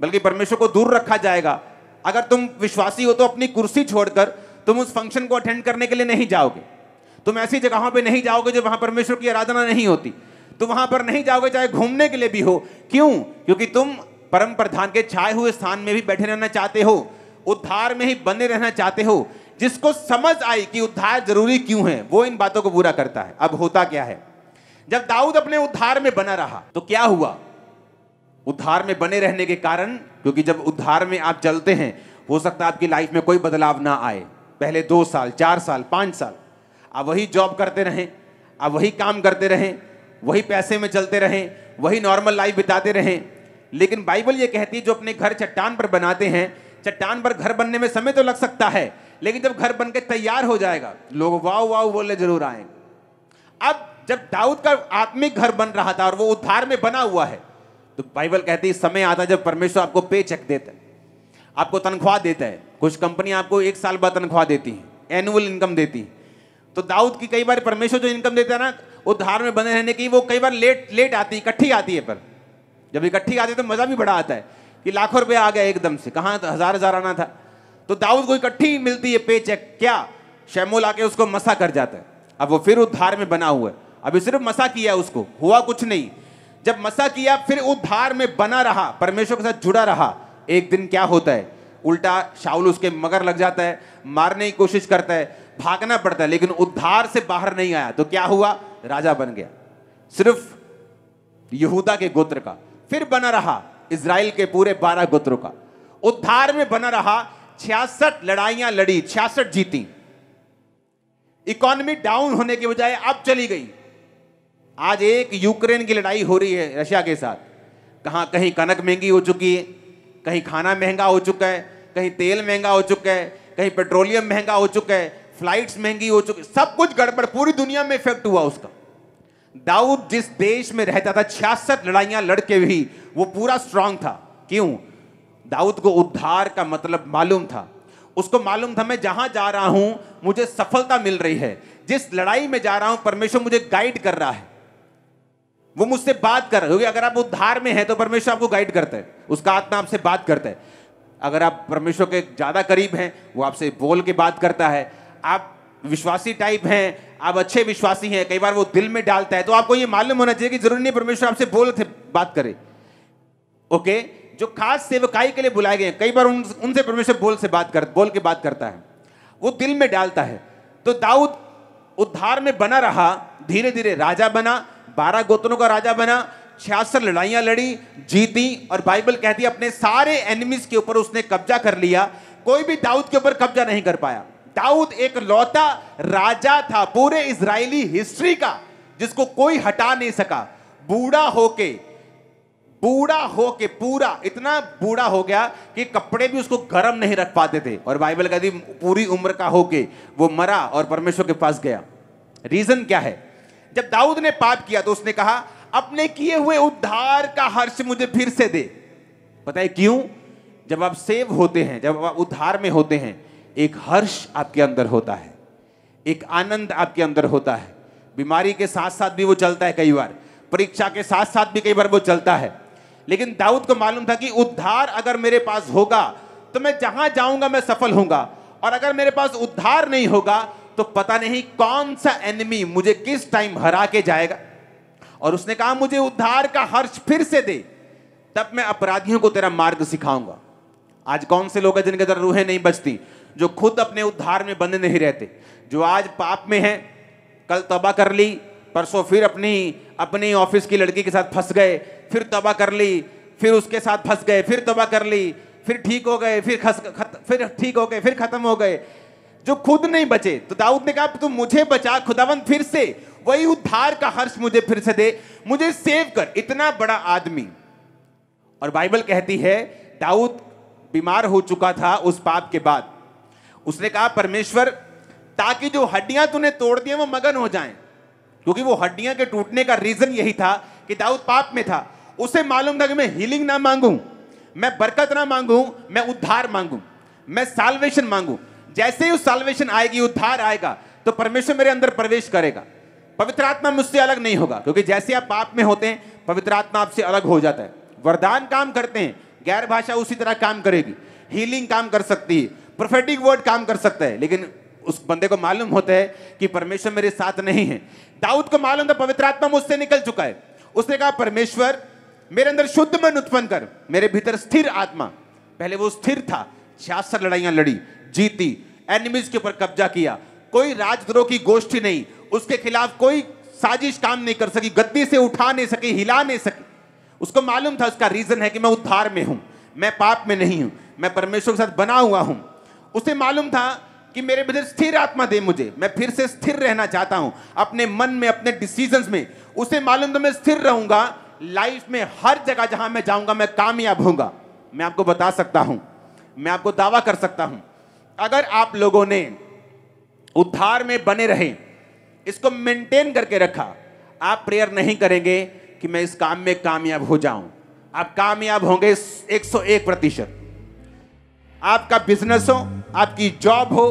बल्कि परमेश्वर को दूर रखा जाएगा। अगर तुम विश्वासी हो तो अपनी कुर्सी छोड़कर तुम उस फंक्शन को अटेंड करने के लिए नहीं जाओगे। तुम ऐसी जगहों पे नहीं जाओगे जो वहां परमेश्वर की आराधना नहीं होती। तुम वहां पर नहीं जाओगे चाहे घूमने के लिए भी हो। क्यों? क्योंकि तुम परम प्रधान के छाए हुए स्थान में भी बैठे रहना चाहते हो, उद्धार में ही बने रहना चाहते हो। जिसको समझ आई कि उद्धार जरूरी क्यों है, वो इन बातों को पूरा करता है। अब होता क्या है, जब दाऊद अपने उद्धार में बना रहा तो क्या हुआ? उद्धार में बने रहने के कारण, क्योंकि जब उद्धार में आप चलते हैं, हो सकता है आपकी लाइफ में कोई बदलाव ना आए। पहले 2 साल, 4 साल, 5 साल आप वही जॉब करते रहें, आप वही काम करते रहें, वही पैसे में चलते रहें, वही नॉर्मल लाइफ बिताते रहें। लेकिन बाइबल ये कहती है जो अपने घर चट्टान पर बनाते हैं, चट्टान पर घर बनने में समय तो लग सकता है, लेकिन जब घर बनके तैयार हो जाएगा लोग वाव वाव बोलने जरूर आएंगे। अब जब दाऊद का आत्मिक घर बन रहा था और वो उद्धार में बना हुआ है, तो बाइबल कहती है समय आता जब परमेश्वर आपको पे चेक देता है, आपको तनख्वाह देता है। कुछ कंपनियां आपको 1 साल बाद तनख्वाह देती हैं, एनुअल इनकम देती है। तो दाऊद की कई बार परमेश्वर जो इनकम देता है ना उद्धार में बने रहने की, वो कई बार लेट आती है, इकट्ठी आती है। पर जब इकट्ठी आती है तो मजा भी बड़ा आता है कि लाखों रुपए आ गया एकदम से, कहाँ हजार आना था। तो दाऊद को इकट्ठी मिलती है पे चेक। क्या? शमूएल आके उसको मसा कर जाता है। अब वो फिर उद्धार में बना हुआ है। अभी सिर्फ मसा किया, उसको हुआ कुछ नहीं। जब मसा किया फिर उद्धार में बना रहा, परमेश्वर के साथ जुड़ा रहा। एक दिन क्या होता है, उल्टा शाऊल उसके मगर लग जाता है, मारने की कोशिश करता है, भागना पड़ता है, लेकिन उद्धार से बाहर नहीं आया। तो क्या हुआ? राजा बन गया, सिर्फ यहूदा के गोत्र का। फिर बना रहा इजराइल के पूरे 12 गोत्रों का। उद्धार में बना रहा, 66 लड़ाइयां लड़ी, 66 जीती। इकोनॉमी डाउन होने की बजाय अब चली गई। आज एक यूक्रेन की लड़ाई हो रही है रशिया के साथ। कहां कहीं कनक महंगी हो चुकी है, कहीं खाना महंगा हो चुका है, कहीं तेल महंगा हो चुका है, कहीं पेट्रोलियम महंगा हो चुका है, फ्लाइट्स महंगी हो चुकी, सब कुछ गड़बड़, पूरी दुनिया में इफेक्ट हुआ उसका। दाऊद जिस देश में रहता था 66 लड़ाइयां लड़के भी वो पूरा स्ट्रांग था। क्यों? दाऊद को उद्धार का मतलब मालूम था। उसको मालूम था मैं जहां जा रहा हूं मुझे सफलता मिल रही है, जिस लड़ाई में जा रहा हूं परमेश्वर मुझे गाइड कर रहा है, वो मुझसे बात कर रहा है। क्योंकि अगर आप उद्धार में हैं तो परमेश्वर आपको गाइड करता है, उसका आत्मा आपसे बात करता है। अगर आप परमेश्वर के ज्यादा करीब हैं वो आपसे बोल के बात करता है। आप विश्वासी टाइप हैं, आप अच्छे विश्वासी हैं, कई बार वो दिल में डालता है, तो आपको ये मालूम होना चाहिए कि जरूरी नहीं परमेश्वर आपसे बात करे। ओके, जो खास सेवकाई के लिए बुलाए गए हैं, कई बार उनसे परमेश्वर बोल के बात करता है, वो दिल में डालता है। तो दाऊद उद्धार में बना रहा, धीरे धीरे राजा बना, 12 गोत्रों का राजा बना, 66 लड़ाइयां लड़ी, जीती, और बाइबल कहती है अपने सारे एनिमीज के ऊपर उसने कब्जा कर लिया। कोई भी दाऊद के ऊपर कब्जा नहीं कर पाया। दाऊद एक लौता राजा था पूरे इजरायली हिस्ट्री का जिसको कोई हटा नहीं सका। बूढ़ा होके पूरा इतना बूढ़ा हो गया कि कपड़े भी उसको गर्म नहीं रख पाते थे, और बाइबल कहती पूरी उम्र का होके वो मरा और परमेश्वर के पास गया। रीजन क्या है? जब दाऊद ने पाप किया तो उसने कहा अपने किए हुए उद्धार का हर्ष मुझे फिर से दे। पता है क्यों? जब आप सेव होते हैं, जब आप उद्धार में होते हैं, एक हर्ष आपके अंदर होता है, एक आनंद आपके अंदर होता है। बीमारी के साथ साथ भी वो चलता है, कई बार परीक्षा के साथ साथ भी कई बार वो चलता है। लेकिन दाऊद को मालूम था कि उद्धार अगर मेरे पास होगा तो मैं जहां जाऊंगा मैं सफल होऊंगा, और अगर मेरे पास उद्धार नहीं होगा तो पता नहीं कौन सा एनिमी मुझे किस टाइम हरा के जाएगा। और उसने कहा मुझे उद्धार का हर्ष फिर से दे, तब मैं अपराधियों को तेरा मार्ग सिखाऊंगा। आज कौन से लोग हैं जिनके अंदर रूहें नहीं बचती, जो खुद अपने उद्धार में बंधे नहीं रहते, जो आज पाप में हैं, कल तौबा कर ली, परसों फिर अपनी ऑफिस की लड़की के साथ फंस गए, फिर तौबा कर ली, फिर उसके साथ फंस गए, फिर तौबा कर ली, फिर ठीक हो गए, फिर ठीक हो गए, फिर खत्म हो गए, जो खुद नहीं बचे। तो दाऊद ने कहा तू मुझे बचा खुदावंद, फिर से वही उद्धार का हर्ष मुझे फिर से दे, मुझे सेव कर। इतना बड़ा आदमी, और बाइबल कहती है दाऊद बीमार हो चुका था उस पाप के बाद। उसने कहा परमेश्वर ताकि जो हड्डियां तूने तोड़ दी वो मगन हो जाएं, क्योंकि वो हड्डियां के टूटने का रीजन यही था कि दाऊद पाप में था। उसे मालूम था कि मैं हीलिंग ना मांगू, मैं बरकत ना मांगू, मैं उद्धार मांगू, मैं साल्वेशन मांगू। जैसे ही उस साल्वेशन आएगी, उद्धार आएगा, तो परमेश्वर मेरे अंदर प्रवेश करेगा। पवित्र आत्मा मुझसे अलग नहीं होगा, क्योंकि जैसे आप पाप में होते हैं पवित्र आत्मा आपसे अलग हो जाता है। वरदान काम करते हैं, गैर भाषा उसी तरह काम करेगी, हीलिंग काम कर सकती है, प्रोफेटिक वर्ड काम कर सकता है, लेकिन उस बंदे को मालूम होता है कि परमेश्वर मेरे साथ नहीं है। दाऊद को मालूम था पवित्र आत्मा मुझसे निकल चुका है। उसने कहा परमेश्वर मेरे अंदर शुद्ध मन उत्पन्न कर, मेरे भीतर स्थिर आत्मा। पहले वो स्थिर था, 66 लड़ाइयां लड़ी, जीती, एनिमीज के ऊपर कब्जा किया, कोई राजद्रोह की गोष्ठी नहीं, उसके खिलाफ कोई साजिश काम नहीं कर सकी, गद्दी से उठा नहीं सकी, हिला नहीं सकी। उसको मालूम था उसका रीजन है कि मैं उद्धार में हूं, मैं पाप में नहीं हूं, मैं परमेश्वर के साथ बना हुआ हूं। उसे मालूम था कि मेरे भीतर स्थिर आत्मा दे मुझे, मैं फिर से स्थिर रहना चाहता हूं अपने मन में, अपने डिसीजंस में। उसे मालूम था मैं स्थिर रहूंगा, लाइफ में हर जगह जहां मैं जाऊंगा मैं कामयाब होऊंगा। मैं आपको बता सकता हूं, मैं आपको दावा कर सकता हूं, अगर आप लोगों ने उद्धार में बने रहे, इसको मेंटेन करके रखा, आप प्रेयर नहीं करेंगे कि मैं इस काम में कामयाब हो जाऊं, आप कामयाब होंगे 101%। आपका बिजनेस हो, आपकी जॉब हो,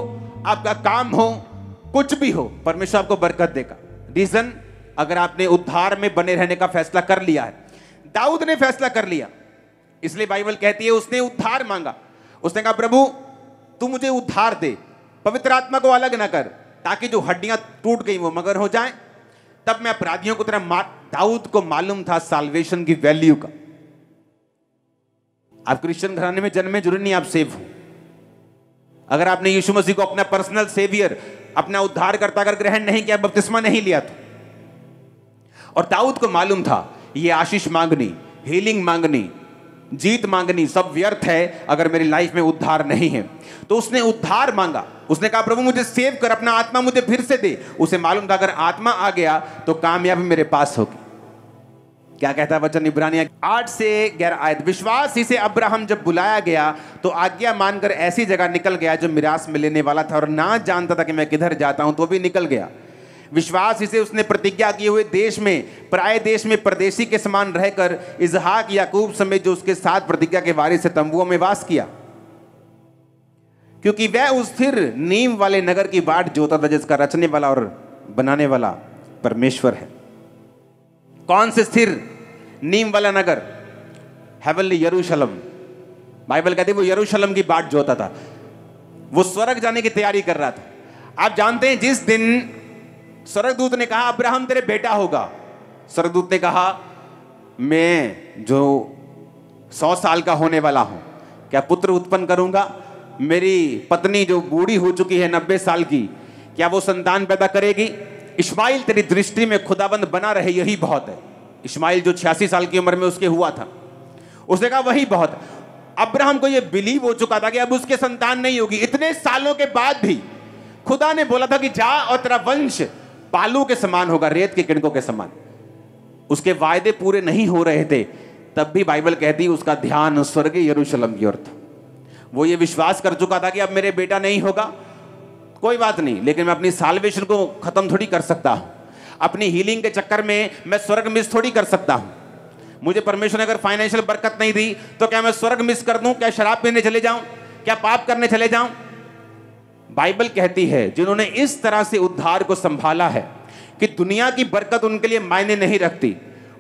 आपका काम हो, कुछ भी हो, परमेश्वर आपको बरकत देगा। रीजन, अगर आपने उद्धार में बने रहने का फैसला कर लिया है। दाऊद ने फैसला कर लिया, इसलिए बाइबल कहती है उसने उद्धार मांगा। उसने कहा प्रभु तू मुझे उद्धार दे, पवित्र आत्मा को अलग ना कर, ताकि जो हड्डियां टूट गई वो मगर हो जाएं, तब मैं अपराधियों को तरह मार। दाऊद को मालूम था साल्वेशन की वैल्यू का। आप क्रिश्चियन घराने में जन्मे, जरूरी नहीं आप सेव हो। अगर आपने यीशु मसीह को अपना पर्सनल सेवियर, अपना उद्धारकर्ता अगर ग्रहण नहीं किया, बपतिस्मा नहीं लिया तो, और दाऊद को मालूम था ये आशीष मांगनी, हीलिंग मांगनी, जीत मांगनी सब व्यर्थ है अगर मेरी लाइफ में उद्धार नहीं है। तो उसने उद्धार मांगा। उसने कहा प्रभु मुझे सेव कर, अपना आत्मा मुझे फिर से दे। उसे मालूम था अगर आत्मा आ गया तो कामयाबी मेरे पास होगी। क्या कहता है वचन इब्रानिया 8 से 11 आयत, विश्वास ही से अब्राहम जब बुलाया गया तो आज्ञा मानकर ऐसी जगह निकल गया जो मिरास में लेने वाला था, और ना जानता था कि मैं किधर जाता हूं, तो भी निकल गया। विश्वास ही से उसने प्रतिज्ञा किए हुए देश में, पराये देश में परदेशी के समान रहकर इसहाक याकूब समेत जो उसके साथ प्रतिज्ञा के वारिस से तंबुओं में वास किया, क्योंकि वह उस स्थिर नींव वाले नगर की बाट जोता था जिसका रचने वाला और बनाने वाला परमेश्वर है। कौन से स्थिर नींव वाला नगर? हेवनली यरूशलेम। बाइबल कहती है वो यरूशलेम की बाट जोता था, वो स्वर्ग जाने की तैयारी कर रहा था। आप जानते हैं जिस दिन स्वर्गदूत ने कहा अब्राहम तेरे बेटा होगा, स्वर्गदूत ने कहा मैं जो 100 साल का होने वाला हूं, क्या पुत्र उत्पन्न करूंगा? मेरी पत्नी जो बूढ़ी हो चुकी है 90 साल की, क्या वो संतान पैदा करेगी? इस्माइल तेरी दृष्टि में खुदाबंद बना रहे यही बहुत है। इस्माइल जो 86 साल की उम्र में उसके हुआ था, उसने कहा वही बहुत है। अब्राहम को यह बिलीव हो चुका था कि अब उसके संतान नहीं होगी। इतने सालों के बाद भी खुदा ने बोला था कि जा और तेरा वंश बालू के समान होगा, रेत के किरणों के समान। उसके वायदे पूरे नहीं हो रहे थे, तब भी बाइबल कहती उसका ध्यान स्वर्गीय यरूशलेम की ओर था। वो ये विश्वास कर चुका था कि अब मेरे बेटा नहीं होगा, कोई बात नहीं, लेकिन मैं अपनी साल्वेशन को खत्म थोड़ी कर सकता हूं। अपनी हीलिंग के चक्कर में मैं स्वर्ग मिस थोड़ी कर सकता हूं। मुझे परमेश्वर ने अगर फाइनेंशियल बरकत नहीं दी तो क्या मैं स्वर्ग मिस कर दूं? क्या शराब पीने चले जाऊं? क्या पाप करने चले जाऊं? बाइबल कहती है जिन्होंने इस तरह से उद्धार को संभाला है कि दुनिया की बरकत उनके लिए मायने नहीं रखती,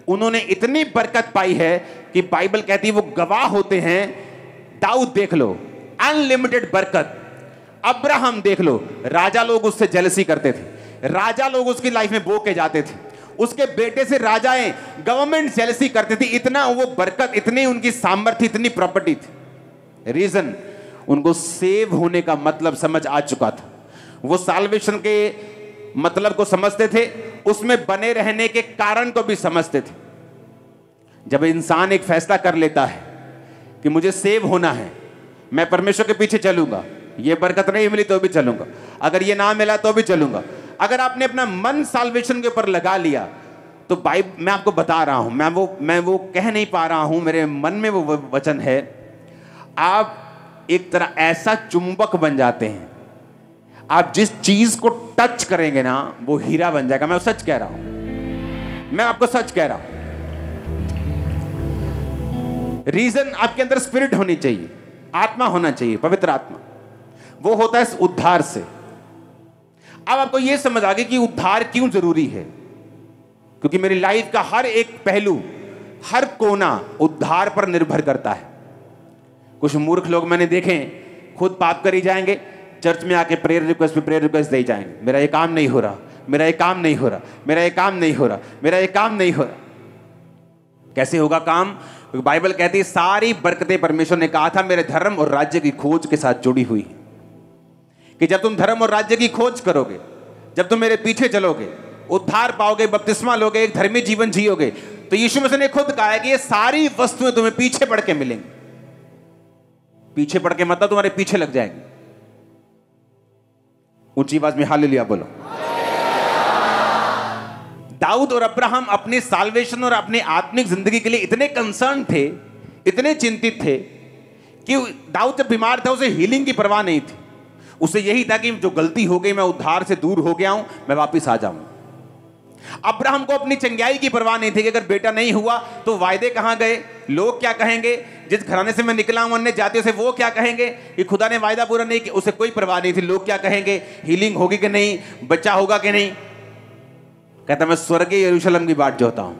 उन्होंने इतनी बरकत पाई है कि बाइबल कहती है वो गवाह होते हैं। दाऊद देख लो, अनलिमिटेड बरकत। अब्राहम देख लो, राजा लोग उससे जेलसी करते थे, राजा लोग उसकी लाइफ में बो के जाते थे, उसके बेटे से राजाएं गवर्नमेंट जेलसी करती थी। इतना वो बरकत, इतनी उनकी सामर्थ्य, इतनी प्रॉपर्टी थी। रीजन, उनको सेव होने का मतलब समझ आ चुका था। वो साल्वेशन के मतलब को समझते थे, उसमें बने रहने के कारण को भी समझते थे। जब इंसान एक फैसला कर लेता है कि मुझे सेव होना है, मैं परमेश्वर के पीछे चलूंगा, ये बरकत नहीं मिली तो भी चलूंगा, अगर ये ना मिला तो भी चलूंगा। अगर आपने अपना मन साल्वेशन के ऊपर लगा लिया तो मैं आपको बता रहा हूं, मैं वो कह नहीं पा रहा हूं, मेरे मन में वो वचन है, आप एक तरह ऐसा चुंबक बन जाते हैं, आप जिस चीज को टच करेंगे ना वो हीरा बन जाएगा। मैं सच कह रहा हूं, मैं आपको सच कह रहा हूं। रीजन, आपके अंदर स्पिरिट होनी चाहिए, आत्मा होना चाहिए, पवित्र आत्मा। वो होता है इस उद्धार से। अब आपको यह समझ आ गई कि उद्धार क्यों जरूरी है, क्योंकि मेरी लाइफ का हर एक पहलू, हर कोना उद्धार पर निर्भर करता है। कुछ मूर्ख लोग मैंने देखे खुद पाप करी जाएंगे, चर्च में आके प्रेयर रिक्वेस्ट पे प्रेयर रिक्वेस्ट दे जाएंगे, मेरा ये काम नहीं हो रहा, मेरा ये काम नहीं हो रहा, मेरा ये काम नहीं हो रहा, मेरा ये काम नहीं हो रहा। कैसे होगा काम? क्योंकि बाइबल कहती है सारी बरकतें परमेश्वर ने कहा था मेरे धर्म और राज्य की खोज के साथ जुड़ी हुई है, कि जब तुम धर्म और राज्य की खोज करोगे, जब तुम मेरे पीछे चलोगे, उद्धार पाओगे, बपतिस्मा लोगे, एक धर्मी जीवन जियोगे, तो यीशु मसीह ने खुद कहा है कि ये सारी वस्तुएं तुम्हें पीछे पड़ के मिलेंगी। पीछे पड़ के मतलब तुम्हारे पीछे लग जाएंगे। ऊंची आवाज में हालेलुया बोलो। दाऊद और अब्राहम अपने साल्वेशन और अपने आत्मिक जिंदगी के लिए इतने कंसर्न थे, इतने चिंतित थे कि दाऊद जब बीमार था उसे हीलिंग की परवाह नहीं थी। उसे यही था कि जो गलती हो गई, मैं उद्धार से दूर हो गया हूं, मैं वापस आ जाऊं। अब्राहम को अपनी चंगाई की परवाह नहीं थी कि अगर बेटा नहीं हुआ तो वायदे कहां गए, लोग क्या कहेंगे, जिस घराने से मैं निकला हूं अन्य जातियों से वो क्या कहेंगे, कि खुदा ने वायदा पूरा नहीं किया। उसे कोई परवाह नहीं थी, लोग क्या कहेंगे, हीलिंग होगी कि नहीं, बच्चा होगा कि नहीं। कहता मैं स्वर्गीय यरूशलेम की बात जोता हूं।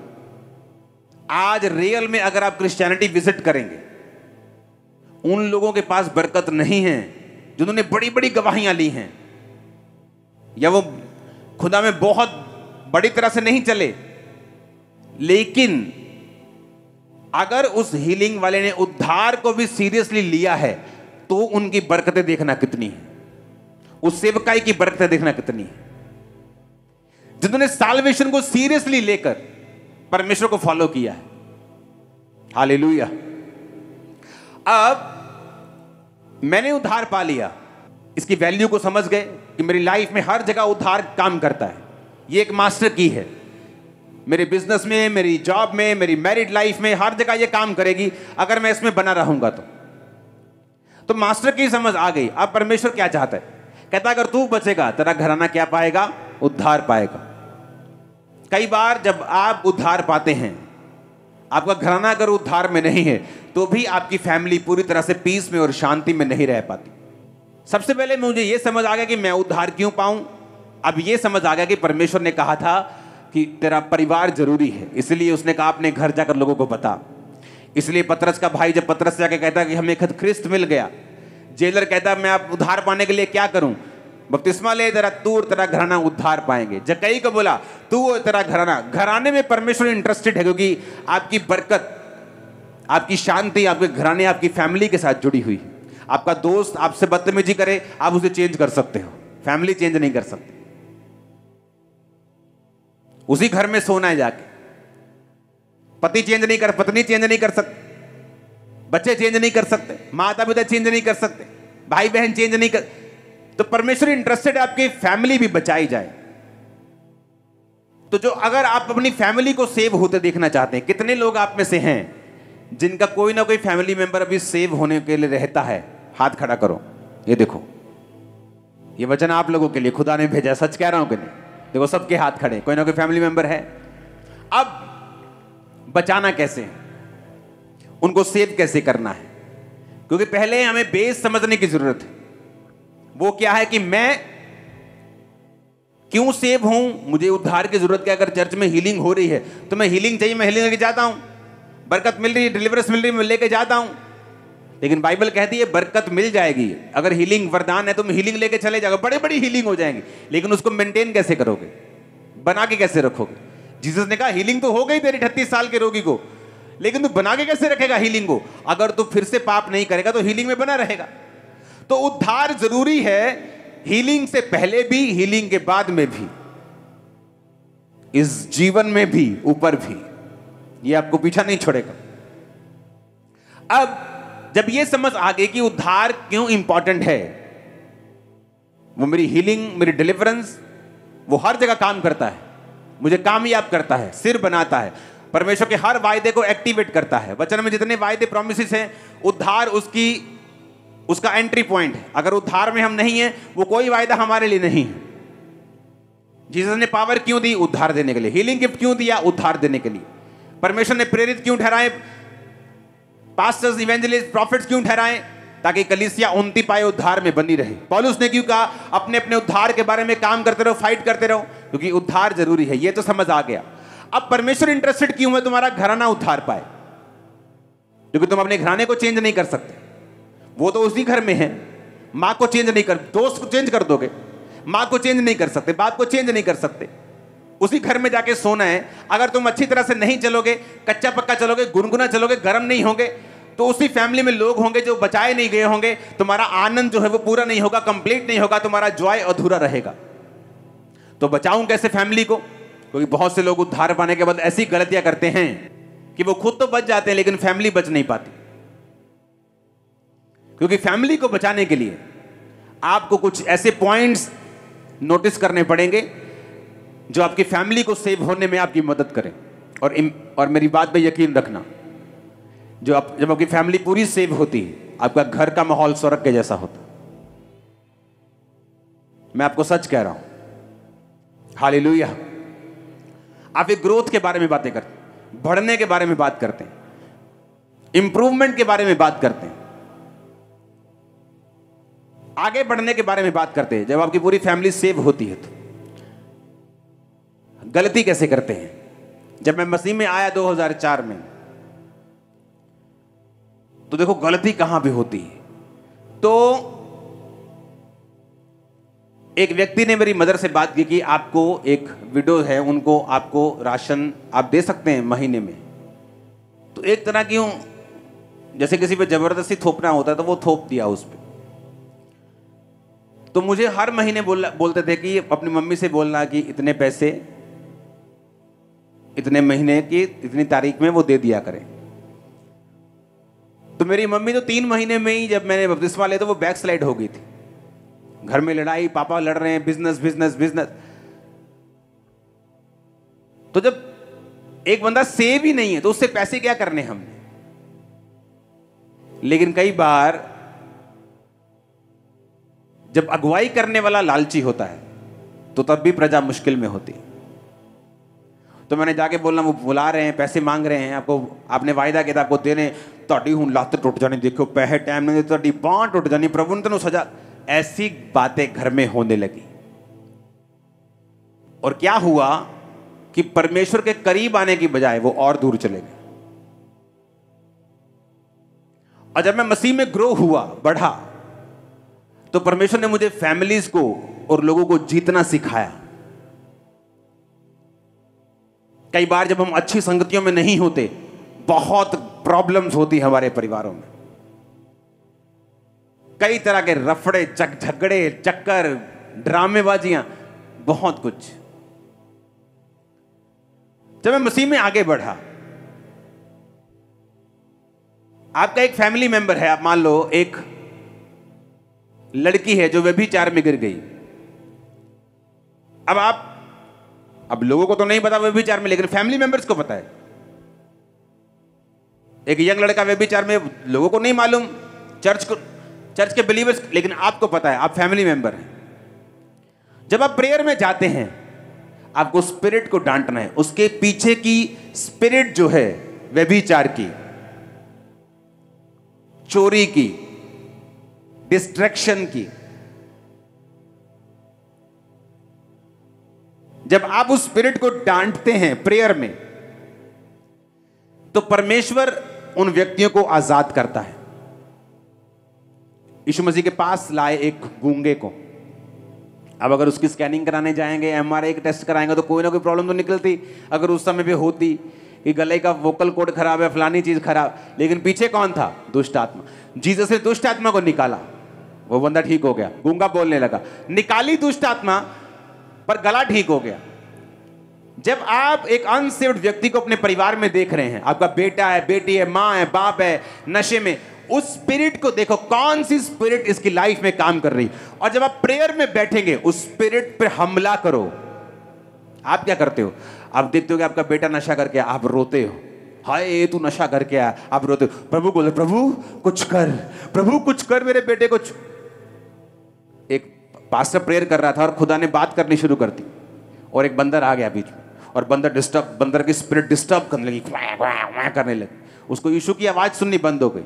आज रियल में अगर आप क्रिश्चियनिटी विजिट करेंगे, उन लोगों के पास बरकत नहीं है जिन्होंने बड़ी बड़ी गवाहियां ली हैं, या वो खुदा में बहुत बड़ी तरह से नहीं चले, लेकिन अगर उस हीलिंग वाले ने उद्धार को भी सीरियसली लिया है तो उनकी बरकतें देखना कितनी है, उस सेवकाई की बरकतें देखना कितनी है। जिन्होंने साल्वेशन को सीरियसली लेकर परमेश्वर को फॉलो किया है। हालेलुया। अब मैंने उद्धार पा लिया, इसकी वैल्यू को समझ गए कि मेरी लाइफ में हर जगह उद्धार काम करता है। ये एक मास्टर की है, मेरे बिजनेस में, मेरी जॉब में, मेरी मैरिड लाइफ में, हर जगह ये काम करेगी अगर मैं इसमें बना रहूंगा तो मास्टर की समझ आ गई। अब परमेश्वर क्या चाहता है? कहता अगर तू बचेगा तेरा घराना क्या पाएगा? उद्धार पाएगा। कई बार जब आप उद्धार पाते हैं, आपका घराना अगर उद्धार में नहीं है तो भी आपकी फैमिली पूरी तरह से पीस में और शांति में नहीं रह पाती। सबसे पहले मुझे यह समझ आ गया कि मैं उद्धार क्यों पाऊं। अब यह समझ आ गया कि परमेश्वर ने कहा था कि तेरा परिवार जरूरी है, इसलिए उसने कहा अपने घर जाकर लोगों को बता। इसलिए पतरस का भाई जब पतरस जाके कहता कि हमें खत ख्रिस्त मिल गया, जेलर कहता मैं आप उद्धार पाने के लिए क्या करूं? बपतिस्मा ले तेरा तू और तेरा घराना उद्धार पाएंगे। जक्कई को बोला तू और तेरा घराना, घराने में परमेश्वर इंटरेस्टेड है, क्योंकि आपकी बरकत, आपकी शांति आपके घराने, आपकी फैमिली के साथ जुड़ी हुई। आपका दोस्त आपसे बदतमीजी करे, आप उसे चेंज कर सकते हो, फैमिली चेंज नहीं कर सकते। उसी घर में सोना है जाके, पति चेंज नहीं कर, पत्नी चेंज नहीं कर सकते, बच्चे चेंज नहीं कर सकते, माता पिता चेंज नहीं कर सकते, भाई बहन चेंज नहीं कर। तो परमेश्वर इंटरेस्टेड है आपकी फैमिली भी बचाई जाए। तो जो अगर आप अपनी फैमिली को सेव होते देखना चाहते हैं, कितने लोग आप में से हैं जिनका कोई ना कोई फैमिली मेंबर अभी सेव होने के लिए रहता है? हाथ खड़ा करो। ये देखो, ये वचन आप लोगों के लिए खुदा ने भेजा, सच कह रहा हूं कि नहीं? देखो सबके हाथ खड़े, कोई ना कोई फैमिली मेंबर है। अब बचाना कैसे, उनको सेव कैसे करना है? क्योंकि पहले हमें बेस समझने की जरूरत है। वो क्या है कि मैं क्यों सेव हूं, मुझे उद्धार की जरूरत क्या? अगर चर्च में हीलिंग हो रही है तो मैं हीलिंग चाहिए, मैं हीलिंग लेके जाता हूं, बरकत मिल रही है, डिलीवरेंस मिल रही है, मैं लेके जाता हूं। लेकिन बाइबल कहती है बरकत मिल जाएगी अगर हीलिंग वरदान है, तुम हीलिंग लेके चले जाओगे, बड़ी बड़ी हीलिंग हो जाएंगी, लेकिन उसको मेंटेन कैसे करोगे, बना के कैसे रखोगे? जीसस ने कहा हीलिंग तो हो गई तेरी 38 साल के रोगी को, लेकिन तू बना के कैसे रखेगा हीलिंग को? अगर तू फिर से पाप नहीं करेगा तो हीलिंग में बना रहेगा। तो उद्धार जरूरी है, हीलिंग से पहले भी, हीलिंग के बाद में भी, इस जीवन में भी, ऊपर भी। ये आपको पीछा नहीं छोड़ेगा। अब जब ये समझ आ गई कि उद्धार क्यों इंपॉर्टेंट है, वो मेरी हीलिंग, मेरी डिलीवरेंस, वो हर जगह काम करता है, मुझे कामयाब करता है, सिर बनाता है, परमेश्वर के हर वायदे को एक्टिवेट करता है। वचन में जितने वायदे प्रोमिसेस हैं, उद्धार उसका एंट्री पॉइंट है। अगर उद्धार में हम नहीं हैं, वो कोई वायदा हमारे लिए नहीं है। जीसस ने पावर क्यों दी? उद्धार देने के लिए। हीलिंग गिफ्ट क्यों दिया? उद्धार देने के लिए। परमेश्वर ने प्रेरित क्यों ठहराए? पास्टर्स, इवेंजलिस्ट, प्रॉफिट्स क्यों ठहराए? ताकि कलीसिया उन्नति पाए, उद्धार में बनी रहे। पौलुस ने क्यों कहा अपने अपने उद्धार के बारे में काम करते रहो, फाइट करते रहो? क्योंकि उद्धार जरूरी है। ये तो समझ आ गया। अब परमेश्वर इंटरेस्टेड क्यों है तुम्हारा घराना उद्धार पाए? क्योंकि तुम अपने घराने को चेंज नहीं कर सकते, वो तो उसी घर में है। माँ को चेंज नहीं कर, दोस्त को चेंज कर दोगे, माँ को चेंज नहीं कर सकते, बाप को चेंज नहीं कर सकते। उसी घर में जाके सोना है। अगर तुम अच्छी तरह से नहीं चलोगे, कच्चा पक्का चलोगे, गुनगुना चलोगे, गर्म नहीं होगे, तो उसी फैमिली में लोग होंगे जो बचाए नहीं गए होंगे। तुम्हारा आनंद जो है वो पूरा नहीं होगा, कंप्लीट नहीं होगा, तुम्हारा जॉय अधूरा रहेगा। तो बचाऊं कैसे फैमिली को? क्योंकि बहुत से लोग उद्धार पाने के बाद ऐसी गलतियां करते हैं कि वो खुद तो बच जाते हैं, लेकिन फैमिली बच नहीं पाती। क्योंकि फैमिली को बचाने के लिए आपको कुछ ऐसे पॉइंट्स नोटिस करने पड़ेंगे जो आपकी फैमिली को सेव होने में आपकी मदद करें। और मेरी बात पे यकीन रखना, जब आपकी फैमिली पूरी सेव होती है, आपका घर का माहौल स्वर्ग के जैसा होता। मैं आपको सच कह रहा हूं। हालेलुया। आप एक ग्रोथ के बारे में बातें करते हैं, बढ़ने के बारे में बात करते हैं, इंप्रूवमेंट के बारे में बात करते हैं, आगे बढ़ने के बारे में बात करते हैं। जब आपकी पूरी फैमिली सेव होती है तो गलती कैसे करते हैं? जब मैं मसीह में आया 2004 में, तो देखो गलती कहां पे होती है। तो एक व्यक्ति ने मेरी मदर से बात की कि आपको एक विडो है, उनको आपको राशन आप दे सकते हैं महीने में। तो एक तरह की जैसे किसी पे जबरदस्ती थोपना होता है, तो वो थोप दिया उस पे। तो मुझे हर महीने बोलते थे कि अपनी मम्मी से बोलना कि इतने पैसे इतने महीने की इतनी तारीख में वो दे दिया करें। तो मेरी मम्मी तो 3 महीने में ही, जब मैंने बपतिस्मा लिया तो वो बैक स्लाइड हो गई थी। घर में लड़ाई, पापा लड़ रहे हैं, बिजनेस बिजनेस बिजनेस। तो जब एक बंदा सेव ही नहीं है तो उससे पैसे क्या करने हमने? लेकिन कई बार जब अगुवाई करने वाला लालची होता है तो तब भी प्रजा मुश्किल में होती है। तो मैंने जाके बोलना, वो बुला रहे हैं, पैसे मांग रहे हैं, आपने वायदा किया था आपको देने, ਤੁਹਾਡੀ ਹੁਣ ਲੱਤ टुट जानी, देखो पैसे टाइम नहीं, ਤੁਹਾਡੀ बांह टुट जानी, प्रभु ने तेनों सजा। ऐसी बातें घर में होने लगी। और क्या हुआ कि परमेश्वर के करीब आने की बजाय वो और दूर चले गए। और जब मैं मसीह में ग्रो हुआ, बढ़ा, तो परमेश्वर ने मुझे फैमिलीज को और लोगों को जीतना सिखाया। कई बार जब हम अच्छी संगतियों में नहीं होते, बहुत प्रॉब्लम्स होती हमारे परिवारों में। कई तरह के रफड़े, झगड़े, चक्कर, ड्रामेबाजियां, बहुत कुछ। जब मैं मसीह में आगे बढ़ा, आपका एक फैमिली मेंबर है, आप मान लो एक लड़की है जो व्यभिचार में गिर गई। अब लोगों को तो नहीं पता व्यभिचार में, लेकिन फैमिली मेंबर्स को पता है। एक यंग लड़का व्यभिचार में, लोगों को नहीं मालूम, चर्च के बिलीवर्स, लेकिन आपको पता है, आप फैमिली मेंबर हैं। जब आप प्रेयर में जाते हैं, आपको स्पिरिट को डांटना है, उसके पीछे की स्पिरिट जो है व्यभिचार की, चोरी की, डिस्ट्रैक्शन की, जब आप उस स्पिरिट को डांटते हैं प्रेयर में, तो परमेश्वर उन व्यक्तियों को आजाद करता है। यीशु मसीह के पास लाए एक गूंगे को, अब अगर उसकी स्कैनिंग कराने जाएंगे, एमआरआई टेस्ट कराएंगे, तो कोई ना कोई प्रॉब्लम तो निकलती। अगर उस समय पे होती कि गले का वोकल कोड खराब है, फलानी चीज खराब, लेकिन पीछे कौन था? दुष्ट आत्मा। जीसस ने दुष्ट आत्मा को निकाला, वो बंदा ठीक हो गया, गूंगा बोलने लगा। निकाली दुष्ट आत्मा, पर गला ठीक हो गया। जब आप एक अनसेव्ड व्यक्ति को अपने परिवार में देख रहे हैं, आपका बेटा है, बेटी है, माँ है, बाप है, नशे में, उस स्पिरिट को देखो, कौन सी स्पिरिट इसकी लाइफ में काम कर रही। और जब आप प्रेयर में बैठेंगे, उस स्पिरिट पर हमला करो। आप क्या करते हो? आप देखते हो कि आपका बेटा नशा करके, आप रोते हो, हाय तू नशा करके आया, आप रोते हो। प्रभु बोले, प्रभु कुछ कर, प्रभु कुछ कर, मेरे बेटे को। एक पास्टर प्रेयर कर रहा था और खुदा ने बात करनी शुरू कर दी, और एक बंदर आ गया बीच में, और बंदर की स्पिरिट डिस्टर्ब करने लगी, करने लगी। उसको यीशु की आवाज सुननी बंद हो गई।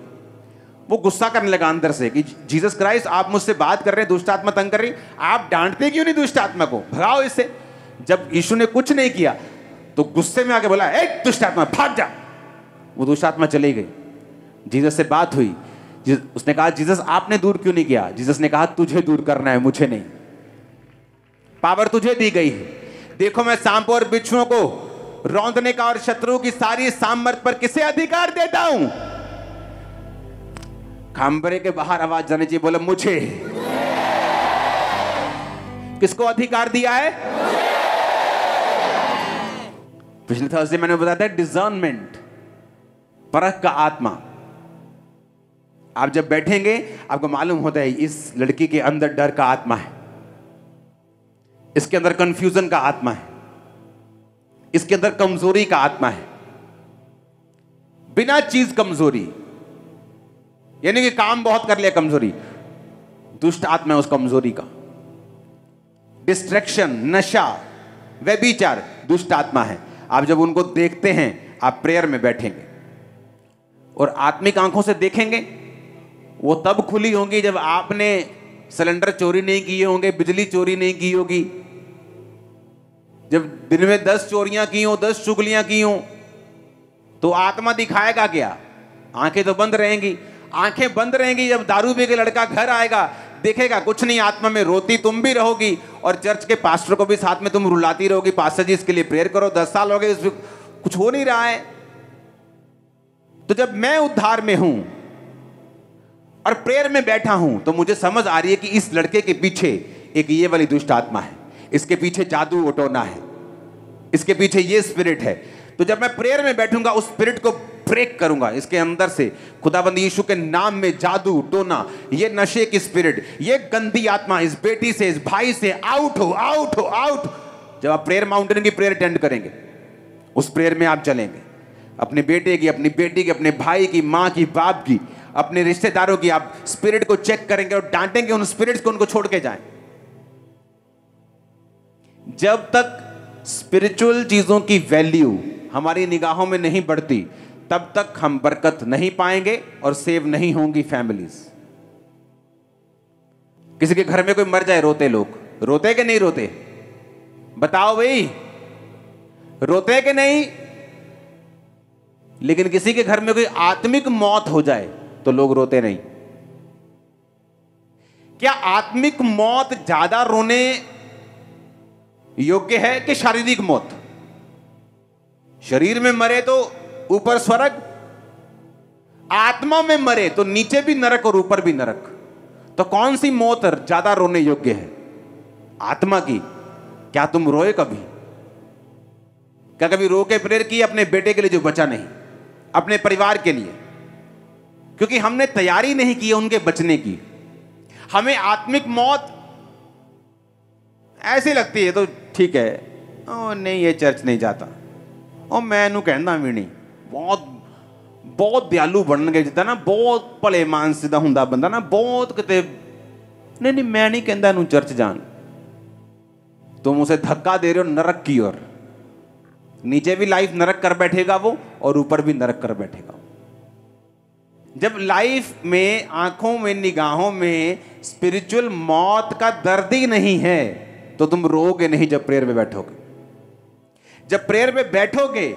वो गुस्सा करने लगा अंदर से कि जीसस क्राइस्ट, आप मुझसे बात कर रहे हैं, दुष्ट आत्मा तंग कर रही, आप डांटते क्यों नहीं दुष्ट आत्मा को? भगाओ इससे। जब यीशु ने कुछ नहीं किया, तो गुस्से में आके बोला, ए दुष्ट आत्मा भाग जा। वो दुष्ट आत्मा चली गई। जीसस से बात हुई, उसने कहा, जीसस आपने दूर क्यों नहीं किया? जीसस ने कहा, तुझे दूर करना है, मुझे नहीं। पावर तुझे दी गई है। देखो, मैं सांपों और बिच्छुओं को रौंदने का और शत्रुओं की सारी सामर्थ पर किसे अधिकार देता हूं? खंबरे के बाहर आवाज जानी चाहिए, बोले मुझे। किसको अधिकार दिया है? पिछले थर्सडे मैंने बताया था, डिजर्नमेंट, परख का आत्मा। आप जब बैठेंगे, आपको मालूम होता है इस लड़की के अंदर डर का आत्मा है, इसके अंदर कंफ्यूजन का आत्मा है, इसके अंदर कमजोरी का आत्मा है। बिना चीज कमजोरी, यानी कि काम बहुत कर लिया, कमजोरी, दुष्ट आत्मा है उस कमजोरी का। डिस्ट्रैक्शन, नशा, व्यभिचार, दुष्ट आत्मा है। आप जब उनको देखते हैं, आप प्रेयर में बैठेंगे और आत्मिक आंखों से देखेंगे, वो तब खुली होंगी जब आपने सिलेंडर चोरी नहीं किए होंगे, बिजली चोरी नहीं की होगी, जब दिन में 10 चोरियां की हो, 10 चुगलियां की हो, तो आत्मा दिखाएगा क्या? आंखें तो बंद रहेंगी। आंखें बंद रहेंगी जब दारू पी के लड़का घर आएगा, देखेगा कुछ नहीं, आत्मा में रोती तुम भी रहोगी, और चर्च के पास्टर को भी साथ में तुम रुलाती रहोगी, पास्टर जी इसके लिए प्रेयर करो, 10 साल हो गए, कुछ हो नहीं रहा है। तो जब मैं उद्धार में हूं और प्रेयर में बैठा हूं, तो मुझे समझ आ रही है कि इस लड़के के पीछे एक ये वाली दुष्ट आत्मा है, इसके पीछे जादू उटोना है, इसके पीछे ये स्पिरिट है। तो जब मैं प्रेयर में बैठूंगा, उस स्पिरिट को ब्रेक करूंगा, इसके अंदर से खुदाबंद यीशु के नाम में जादू टोना, ये नशे की स्पिरिट, ये गंदी आत्मा इस बेटी से, इस भाई से आउट हो, आउट हो, आउट। जब आप प्रेयर माउंटेन की प्रेयर अटेंड करेंगे, उस प्रेयर में आप चलेंगे, अपने बेटे की, अपनी बेटी की, अपने भाई की, माँ की, बाप की, अपने रिश्तेदारों की, आप स्पिरिट को चेक करेंगे और डांटेंगे उन स्पिरिट्स को, उनको छोड़ के जाएं। जब तक स्पिरिचुअल चीजों की वैल्यू हमारी निगाहों में नहीं बढ़ती, तब तक हम बरकत नहीं पाएंगे और सेव नहीं होंगी फैमिलीज। किसी के घर में कोई मर जाए, रोते लोग, रोते कि नहीं रोते? बताओ भाई, रोते कि नहीं? लेकिन किसी के घर में कोई आत्मिक मौत हो जाए तो लोग रोते नहीं। क्या आत्मिक मौत ज्यादा रोने योग्य है कि शारीरिक मौत? शरीर में मरे तो ऊपर स्वर्ग, आत्मा में मरे तो नीचे भी नरक और ऊपर भी नरक। तो कौन सी मौत ज्यादा रोने योग्य है? आत्मा की। क्या तुम रोए कभी? क्या कभी रो के प्रेयर की अपने बेटे के लिए जो बचा नहीं, अपने परिवार के लिए? क्योंकि हमने तैयारी नहीं की है उनके बचने की। हमें आत्मिक मौत ऐसी लगती है तो ठीक है, ओ नहीं ये चर्च नहीं जाता, ओ मैं नू कहना भी नहीं, बहुत बहुत दयालु बन गए जिदा ना, बहुत भले मानस का हुंदा बंदा ना, बहुत किते नहीं नहीं मैं नहीं कहता नू चर्च जान। तुम उसे धक्का दे रहे हो नरक की ओर। नीचे भी लाइफ नरक कर बैठेगा वो, और ऊपर भी नरक कर बैठेगा। जब लाइफ में, आंखों में, निगाहों में स्पिरिचुअल मौत का दर्द ही नहीं है तो तुम रोगे नहीं जब प्रेयर में बैठोगे। जब प्रेयर में बैठोगे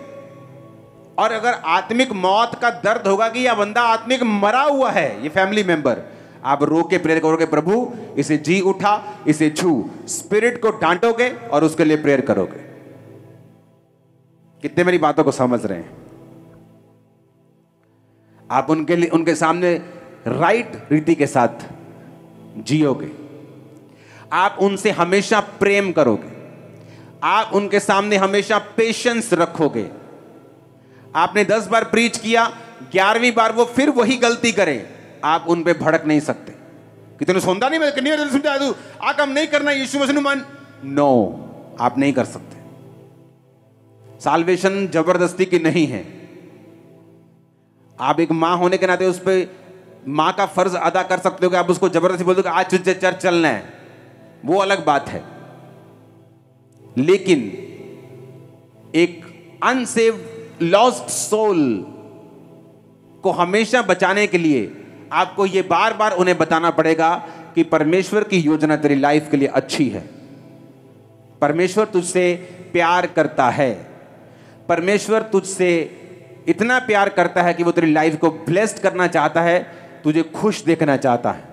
और अगर आत्मिक मौत का दर्द होगा कि यह बंदा आत्मिक मरा हुआ है, ये फैमिली मेंबर, आप रो के प्रेयर करोगे, प्रभु इसे जी उठा, इसे छू, स्पिरिट को डांटोगे और उसके लिए प्रेयर करोगे। कितने मेरी बातों को समझ रहे हैं? आप उनके लिए, उनके सामने राइट रीति के साथ जियोगे। आप उनसे हमेशा प्रेम करोगे। आप उनके सामने हमेशा पेशेंस रखोगे। आपने 10 बार प्रीच किया, 11वीं बार वो फिर वही गलती करें, आप उन पे भड़क नहीं सकते कि तूने सुनता नहीं, मैं नहीं समझा, तू आ काम नहीं करना, यीशु मसीह मान। नो, आप नहीं कर सकते। साल्वेशन जबरदस्ती की नहीं है। आप एक मां होने के नाते उस पर मां का फर्ज अदा कर सकते हो कि आप उसको जबरदस्ती बोल दो कि आज तुझे चर्च चलना है, वो अलग बात है। लेकिन एक अनसेव्ड लॉस्ट सोल को हमेशा बचाने के लिए आपको यह बार बार उन्हें बताना पड़ेगा कि परमेश्वर की योजना तेरी लाइफ के लिए अच्छी है। परमेश्वर तुझसे प्यार करता है। परमेश्वर तुझसे इतना प्यार करता है कि वो तेरी लाइफ को ब्लेस्ड करना चाहता है, तुझे खुश देखना चाहता है।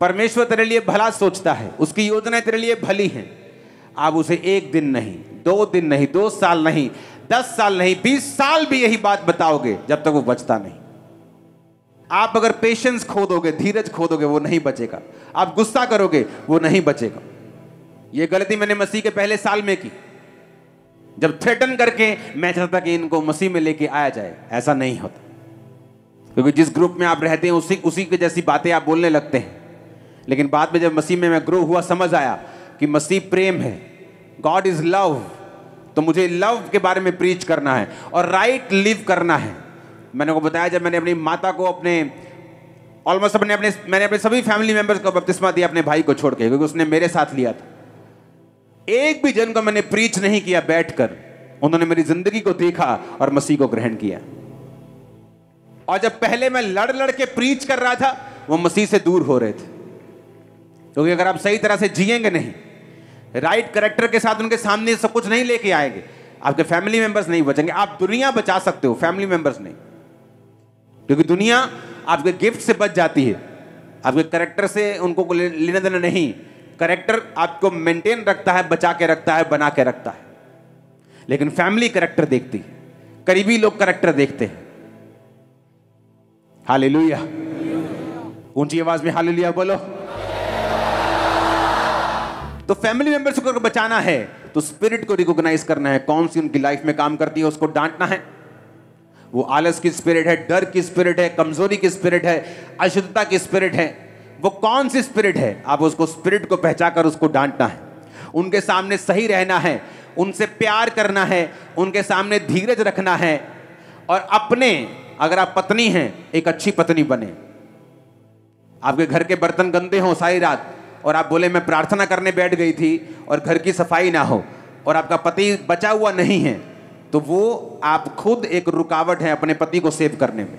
परमेश्वर तेरे लिए भला सोचता है, उसकी योजनाएं तेरे लिए भली हैं। आप उसे 1 दिन नहीं, 2 दिन नहीं, 2 साल नहीं, 10 साल नहीं, 20 साल भी यही बात बताओगे जब तक वो बचता नहीं। आप अगर पेशेंस खो दोगे, धीरज खो दोगे, वो नहीं बचेगा। आप गुस्सा करोगे, वो नहीं बचेगा। ये गलती मैंने मसीह के पहले साल में की, जब थ्रेटन करके मैं चाहता कि इनको मसीह में लेके आया जाए। ऐसा नहीं होता, क्योंकि जिस ग्रुप में आप रहते हैं उसी के जैसी बातें आप बोलने लगते हैं। लेकिन बाद में जब मसीह में मैं ग्रो हुआ, समझ आया कि मसीह प्रेम है, गॉड इज लव, तो मुझे लव के बारे में प्रीच करना है और राइट लिव करना है। मैंने को बताया, जब मैंने अपनी माता को मैंने अपने सभी फैमिली मेंबर्स को बपतिस्मा दिया अपने भाई को छोड़ के, क्योंकि उसने मेरे साथ लिया था। एक भी जन को मैंने प्रीच नहीं किया बैठकर, उन्होंने मेरी जिंदगी को देखा और मसीह को ग्रहण किया। और जब पहले मैं लड़ के प्रीच कर रहा था, वो मसीह से दूर हो रहे थे। क्योंकि अगर आप सही तरह से जिएंगे नहीं, राइट कैरेक्टर के साथ उनके सामने सब कुछ नहीं लेके आएंगे, आपके फैमिली मेंबर्स नहीं बचेंगे। आप दुनिया बचा सकते हो, फैमिली मेंबर्स नहीं, क्योंकि दुनिया आपके गिफ्ट से बच जाती है, आपके कैरेक्टर से उनको लेना देना नहीं। कैरेक्टर आपको मेंटेन रखता है, बचा के रखता है, बना के रखता है। लेकिन फैमिली कैरेक्टर देखती है, करीबी लोग कैरेक्टर देखते हैं। हालेलुया, ऊंची आवाज में हालेलुया बोलो। तो फैमिली मेंबर्स को बचाना है तो स्पिरिट को रिकॉग्नाइज करना है, कौन सी उनकी लाइफ में काम करती है, उसको डांटना है। वो आलस की स्पिरिट है, डर की स्पिरिट है, कमजोरी की स्पिरिट है, अशुद्धता की स्पिरिट है, वो कौन सी स्पिरिट है, आप उसको स्पिरिट को पहचान कर उसको डांटना है। उनके सामने सही रहना है, उनसे प्यार करना है, उनके सामने धीरज रखना है। और अपने, अगर आप पत्नी हैं, एक अच्छी पत्नी बने। आपके घर के बर्तन गंदे हो सारी रात और आप बोले मैं प्रार्थना करने बैठ गई थी और घर की सफाई ना हो, और आपका पति बचा हुआ नहीं है, तो वो आप खुद एक रुकावट है अपने पति को सेव करने में।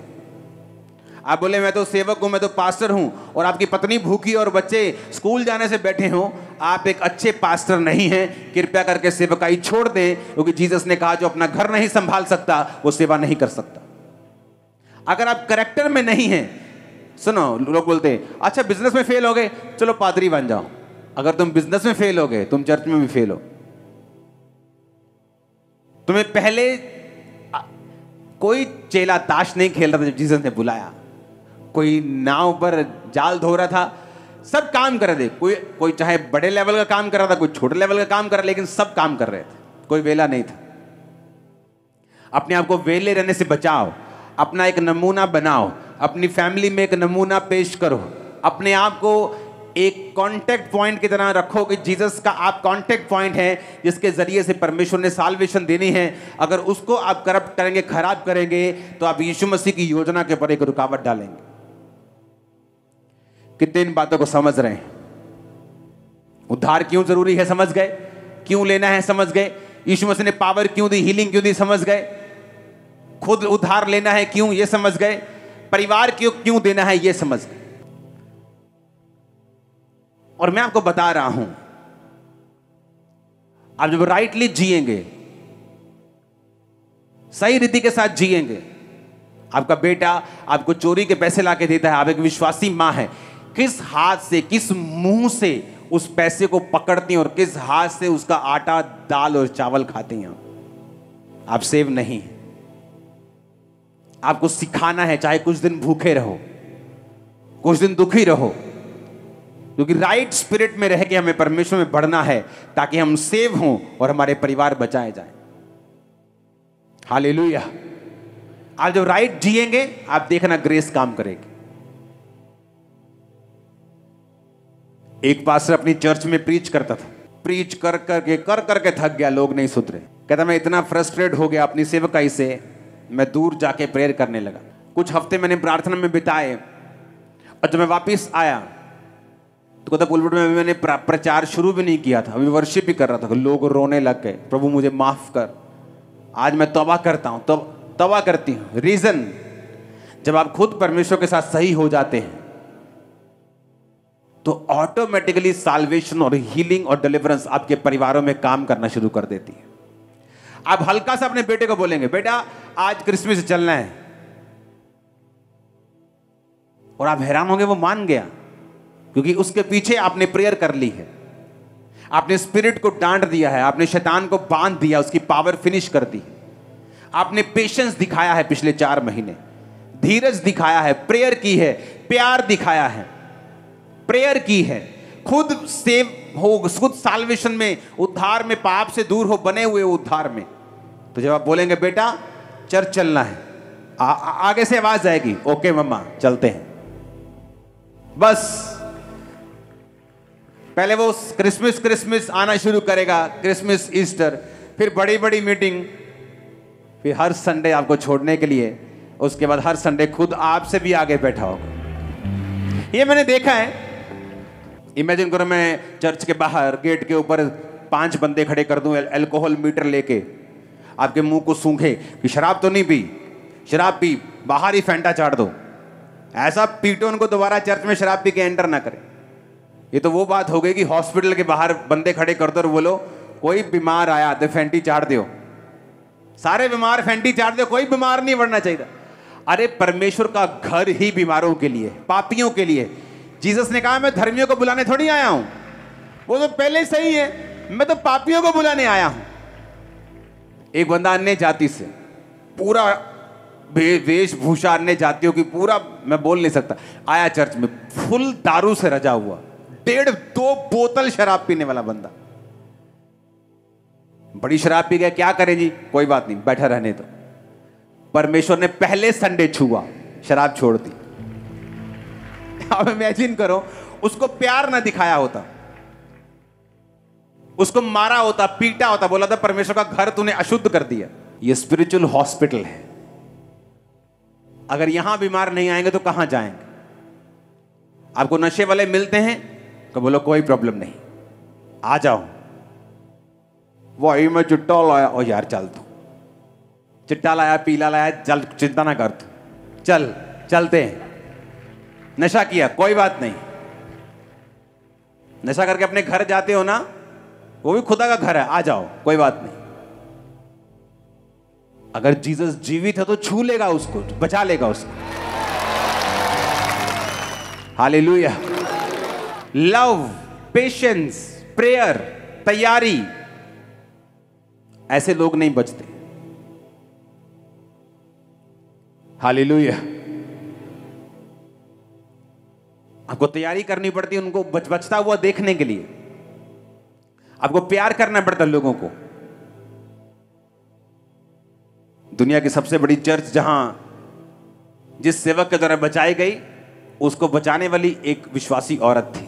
आप बोले मैं तो सेवक हूं, मैं तो पास्टर हूं, और आपकी पत्नी भूखी और बच्चे स्कूल जाने से बैठे हों, आप एक अच्छे पास्टर नहीं हैं। कृपया करके सेवकाई छोड़ दें, क्योंकि जीसस ने कहा जो अपना घर नहीं संभाल सकता वो सेवा नहीं कर सकता। अगर आप कैरेक्टर में नहीं हैं, सुनो, लोग बोलते हैं अच्छा बिजनेस में फेल हो गए, चलो पादरी बन जाओ। अगर तुम बिजनेस में फेल हो गए, तुम चर्च में भी फेल हो। तुम्हें पहले कोई चेला ताश नहीं खेल रहा था जब जीसस ने बुलाया, कोई नाव पर जाल धो रहा था, सब काम कर रहे थे। कोई चाहे बड़े लेवल का काम कर रहा था, कोई छोटे लेवल का काम कर रहा, लेकिन सब काम कर रहे थे, कोई वेला नहीं था। अपने आप को वेले रहने से बचाओ, अपना एक नमूना बनाओ, अपनी फैमिली में एक नमूना पेश करो, अपने आप को एक कांटेक्ट पॉइंट की तरह रखो कि जीसस का आप कांटेक्ट पॉइंट है जिसके जरिए से परमेश्वर ने साल्वेशन देनी है। अगर उसको आप करप्ट करेंगे, खराब करेंगे, तो आप यीशु मसीह की योजना के ऊपर एक रुकावट डालेंगे। कितने इन बातों को समझ रहे हैं? उद्धार क्यों जरूरी है समझ गए, क्यों लेना है समझ गए, यीशु मसीह ने पावर क्यों दी, हीलिंग क्यों दी समझ गए, खुद उद्धार लेना है क्यों ये समझ गए, परिवार क्यों देना है ये समझ गए। और मैं आपको बता रहा हूं, आप जब राइटली जिएंगे, सही रीति के साथ जिएंगे, आपका बेटा आपको चोरी के पैसे लाके देता है, आप एक विश्वासी मां है, किस हाथ से किस मुंह से उस पैसे को पकड़ती हैं और किस हाथ से उसका आटा दाल और चावल खाती हैं, आप सेव नहीं है। आपको सिखाना है, चाहे कुछ दिन भूखे रहो, कुछ दिन दुखी रहो, क्योंकि राइट स्पिरिट में रह के हमें परमेश्वर में बढ़ना है ताकि हम सेव हों और हमारे परिवार बचाए जाएं। हालेलुया। आप जब राइट जिएंगे, आप देखना ग्रेस काम करेगी। एक पास्टर अपनी चर्च में प्रीच करता था, प्रीच कर करके थक गया, लोग नहीं सुधरे। कहता मैं इतना फ्रस्ट्रेट हो गया अपनी सेवकाई से, मैं दूर जाके प्रेयर करने लगा। कुछ हफ्ते मैंने प्रार्थना में बिताए और जब मैं वापस आया तो कहता पुलपिट में मैंने प्रचार शुरू भी नहीं किया था, अभी वर्शिप भी कर रहा था, लोग रोने लग गए, प्रभु मुझे माफ कर, आज मैं तौबा करता हूं, तौबा करती हूं। रीजन, जब आप खुद परमेश्वर के साथ सही हो जाते हैं तो ऑटोमेटिकली साल्वेशन और हीलिंग और डिलीवरेंस आपके परिवारों में काम करना शुरू कर देती है। आप हल्का सा अपने बेटे को बोलेंगे, बेटा आज क्रिसमस चलना है, और आप हैरान होंगे वो मान गया, क्योंकि उसके पीछे आपने प्रेयर कर ली है, आपने स्पिरिट को डांट दिया है, आपने शैतान को बांध दिया, उसकी पावर फिनिश कर दी, आपने पेशेंस दिखाया है, पिछले 4 महीने धीरज दिखाया है, प्रेयर की है, प्यार दिखाया है, प्रेयर की है, खुद सेव हो, खुद साल्वेशन में, उद्धार में, पाप से दूर हो, बने हुए उद्धार में। तो जब आप बोलेंगे बेटा चर्च चलना है, आगे से आवाज आएगी, ओके मम्मा चलते हैं। बस पहले वो क्रिसमस आना शुरू करेगा, क्रिसमस, ईस्टर, फिर बड़ी बड़ी मीटिंग, फिर हर संडे आपको छोड़ने के लिए, उसके बाद हर संडे खुद आपसे भी आगे बैठा होगा। ये मैंने देखा है। इमेजिन करो मैं चर्च के बाहर गेट के ऊपर 5 बंदे खड़े कर दूं, अल्कोहल मीटर लेके, आपके मुंह को सूंघे कि शराब तो नहीं पी, शराब पी, बाहर ही फैंटा चाट दो, ऐसा पीटो उनको दोबारा चर्च में शराब पी के एंटर ना करे। ये तो वो बात हो गई कि हॉस्पिटल के बाहर बंदे खड़े कर दो और बोलो कोई बीमार आया तो फैंटी चाट दो, सारे बीमार फैंटी चाट दो, कोई बीमार नहीं बढ़ना चाहिए। अरे परमेश्वर का घर ही बीमारों के लिए, पापियों के लिए। जीसस ने कहा मैं धर्मियों को बुलाने थोड़ी आया हूं, वो तो पहले सही है, मैं तो पापियों को बुलाने आया हूं। एक बंदा अन्य जाति से, पूरा वेशभूषा अन्य जातियों की, पूरा मैं बोल नहीं सकता, आया चर्च में, फुल दारू से रजा हुआ, 1.5-2 बोतल शराब पीने वाला बंदा, बड़ी शराब पी गया, क्या करें जी, कोई बात नहीं, बैठा रहने दो। परमेश्वर ने पहले संडे छुआ, शराब छोड़ दी। अब इमेजिन करो उसको प्यार ना दिखाया होता, उसको मारा होता, पीटा होता, बोला था परमेश्वर का घर तूने अशुद्ध कर दिया। ये स्पिरिचुअल हॉस्पिटल है। अगर यहां बीमार नहीं आएंगे तो कहां जाएंगे? आपको नशे वाले मिलते हैं तो बोलो कोई प्रॉब्लम नहीं, आ जाओ। वही मैं चिट्टा लाया, ओ यार चल तू, चिट्टा लाया, पीला लाया, चल, चिंता ना कर तू, चल, चलते हैं। नशा किया, कोई बात नहीं, नशा करके अपने घर जाते हो ना, वो भी खुदा का घर है, आ जाओ, कोई बात नहीं। अगर जीसस जीवित है तो छू लेगा उसको, बचा लेगा उसको। हालेलुया। लव, पेशेंस, प्रेयर, तैयारी, ऐसे लोग नहीं बचते। हालेलुया। आपको तैयारी करनी पड़ती है उनको बचता हुआ देखने के लिए। आपको प्यार करना पड़ता है लोगों को। दुनिया की सबसे बड़ी चर्च जहां जिस सेवक के द्वारा बचाई गई, उसको बचाने वाली एक विश्वासी औरत थी।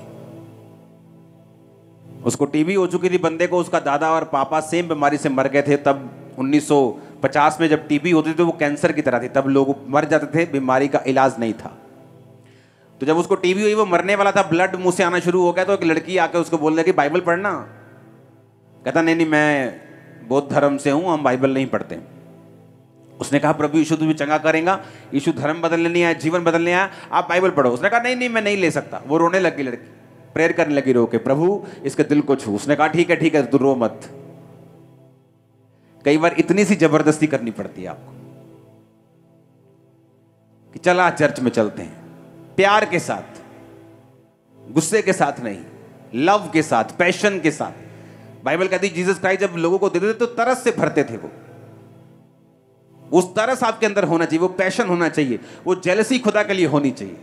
उसको टीबी हो चुकी थी बंदे को। उसका दादा और पापा सेम बीमारी से मर गए थे। तब 1950 में जब टीबी होती थी तो वो कैंसर की तरह थी। तब लोग मर जाते थे, बीमारी का इलाज नहीं था। तो जब उसको टीबी हुई, वो मरने वाला था, ब्लड मुंह से आना शुरू हो गया, तो एक लड़की आके उसको बोल रही कि बाइबल पढ़ना। कहता नहीं नहीं, मैं बौद्ध धर्म से हूं, हम बाइबल नहीं पढ़ते। उसने कहा प्रभु यीशु तुम्हें चंगा करेगा, यीशु धर्म बदलने नहीं आया, जीवन बदलने आया, आप बाइबल पढ़ो। उसने कहा नहीं नहीं, मैं नहीं ले सकता। वो रोने लगी लड़की, प्रेयर करने लगी रो के, प्रभु इसके दिल को छू। उसने कहा ठीक है तू रो मत। कई बार इतनी सी जबरदस्ती करनी पड़ती है आपको कि चला चर्च में चलते हैं, प्यार के साथ, गुस्से के साथ नहीं, लव के साथ, पैशन के साथ। बाइबल कहती है जीसस क्राइस्ट जब लोगों को देते थे तो तरस से भरते थे। वो उस तरस आपके अंदर होना चाहिए, वो पैशन होना चाहिए, वो जेलसी खुदा के लिए होनी चाहिए।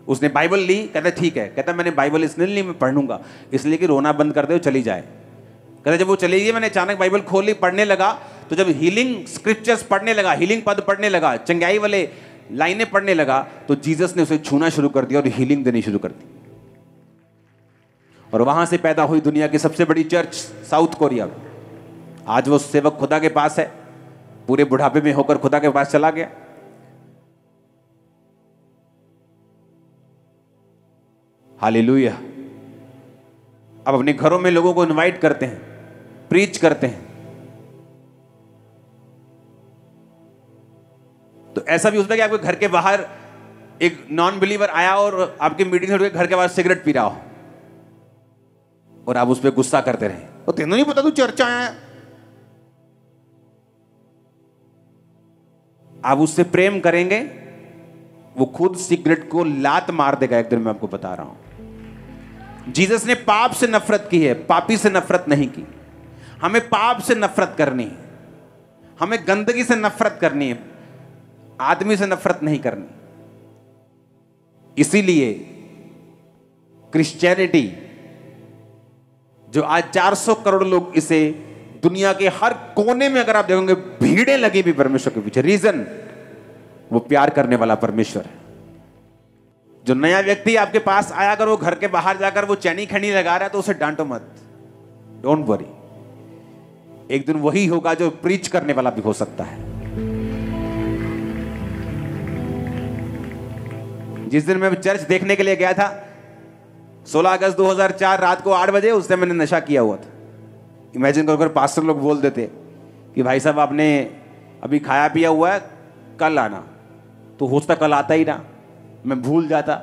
उसने बाइबल ली, कहता ठीक है। कहता मैंने बाइबल इसलिए ली, मैं पढ़ लूंगा, इसलिए कि रोना बंद कर दे, चली जाए। कहता जब वो चली गई, मैंने अचानक बाइबल खोली, पढ़ने लगा, तो जब हीलिंग स्क्रिप्चर्स पढ़ने लगा, हीलिंग पद पढ़ने लगा, चंगाई वाले लाइनें पढ़ने लगा, तो जीसस ने उसे छूना शुरू कर दिया और हीलिंग देनी शुरू कर दी। और वहां से पैदा हुई दुनिया की सबसे बड़ी चर्च साउथ कोरिया में। आज वो सेवक खुदा के पास है, पूरे बुढ़ापे में होकर खुदा के पास चला गया। हालेलुया। अब अपने घरों में लोगों को इनवाइट करते हैं, प्रीच करते हैं। तो ऐसा भी होता है कि आपके घर के बाहर एक नॉन बिलीवर आया और आपकी मीटिंग से घर के बाहर सिगरेट पी रहा हो और आप उस पर गुस्सा करते रहे, तो तेनों नहीं पता तू चर्च आया है। आप उससे प्रेम करेंगे, वो खुद सिगरेट को लात मार देगा एक दिन, मैं आपको बता रहा हूं। जीसस ने पाप से नफरत की है, पापी से नफरत नहीं की। हमें पाप से नफरत करनी है, हमें गंदगी से नफरत करनी है, आदमी से नफरत नहीं करनी। इसीलिए क्रिश्चियनिटी, जो आज 400 करोड़ लोग इसे दुनिया के हर कोने में अगर आप देखोगे भीड़ें लगी भी परमेश्वर के पीछे, रीजन वो प्यार करने वाला परमेश्वर है। जो नया व्यक्ति आपके पास आया, अगर वो घर के बाहर जाकर वो चैनी खैनी लगा रहा है तो उसे डांटो मत, डोंट वरी। एक दिन वही होगा जो प्रीच करने वाला भी हो सकता है। जिस दिन मैं चर्च देखने के लिए गया था 16 अगस्त 2004 रात को 8 बजे, उस दिन मैंने नशा किया हुआ था। इमेजिन करो अगर पास्टर लोग बोल देते कि भाई साहब आपने अभी खाया पिया हुआ है, कल आना, तो हो सकता कल आता ही ना, मैं भूल जाता,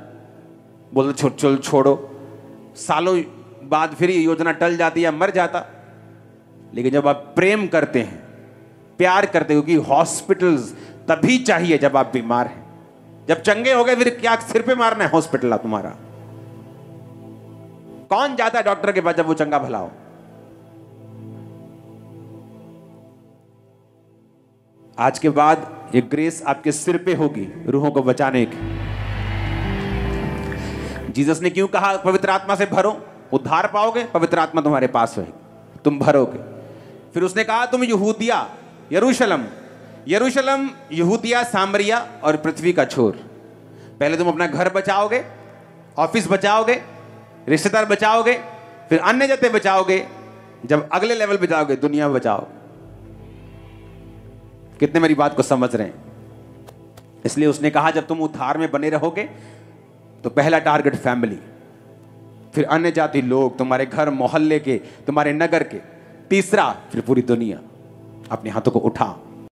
बोलते चल छोड़ो, सालों बाद फिर ये योजना टल जाती है, मर जाता। लेकिन जब आप प्रेम करते हैं, प्यार करते हो, क्योंकि हॉस्पिटल्स तभी चाहिए जब आप बीमार हैं। जब चंगे हो गए फिर क्या सिर पे मारना है हॉस्पिटल आप तुम्हारा? कौन जाता है डॉक्टर के पास जब वो चंगा भला हो? आज के बाद ये ग्रेस आपके सिर पे होगी रूहों को बचाने की। जीसस ने क्यों कहा पवित्र आत्मा से भरो, उद्धार पाओगे, पवित्र आत्मा तुम्हारे पास रहेगी, तुम भरोगे। फिर उसने कहा तुम यहूदिया, यरूशलेम, यरूशलेम, यहूदिया, सामरिया और पृथ्वी का छोर। पहले तुम अपना घर बचाओगे, ऑफिस बचाओगे, रिश्तेदार बचाओगे, फिर अन्य जातें बचाओगे, जब अगले लेवल पे जाओगे दुनिया बचाओगे। कितने मेरी बात को समझ रहे हैं? इसलिए उसने कहा जब तुम उद्धार में बने रहोगे तो पहला टारगेट फैमिली, फिर अन्य जाति लोग, तुम्हारे घर मोहल्ले के, तुम्हारे नगर के, तीसरा फिर पूरी दुनिया। अपने हाथों को उठा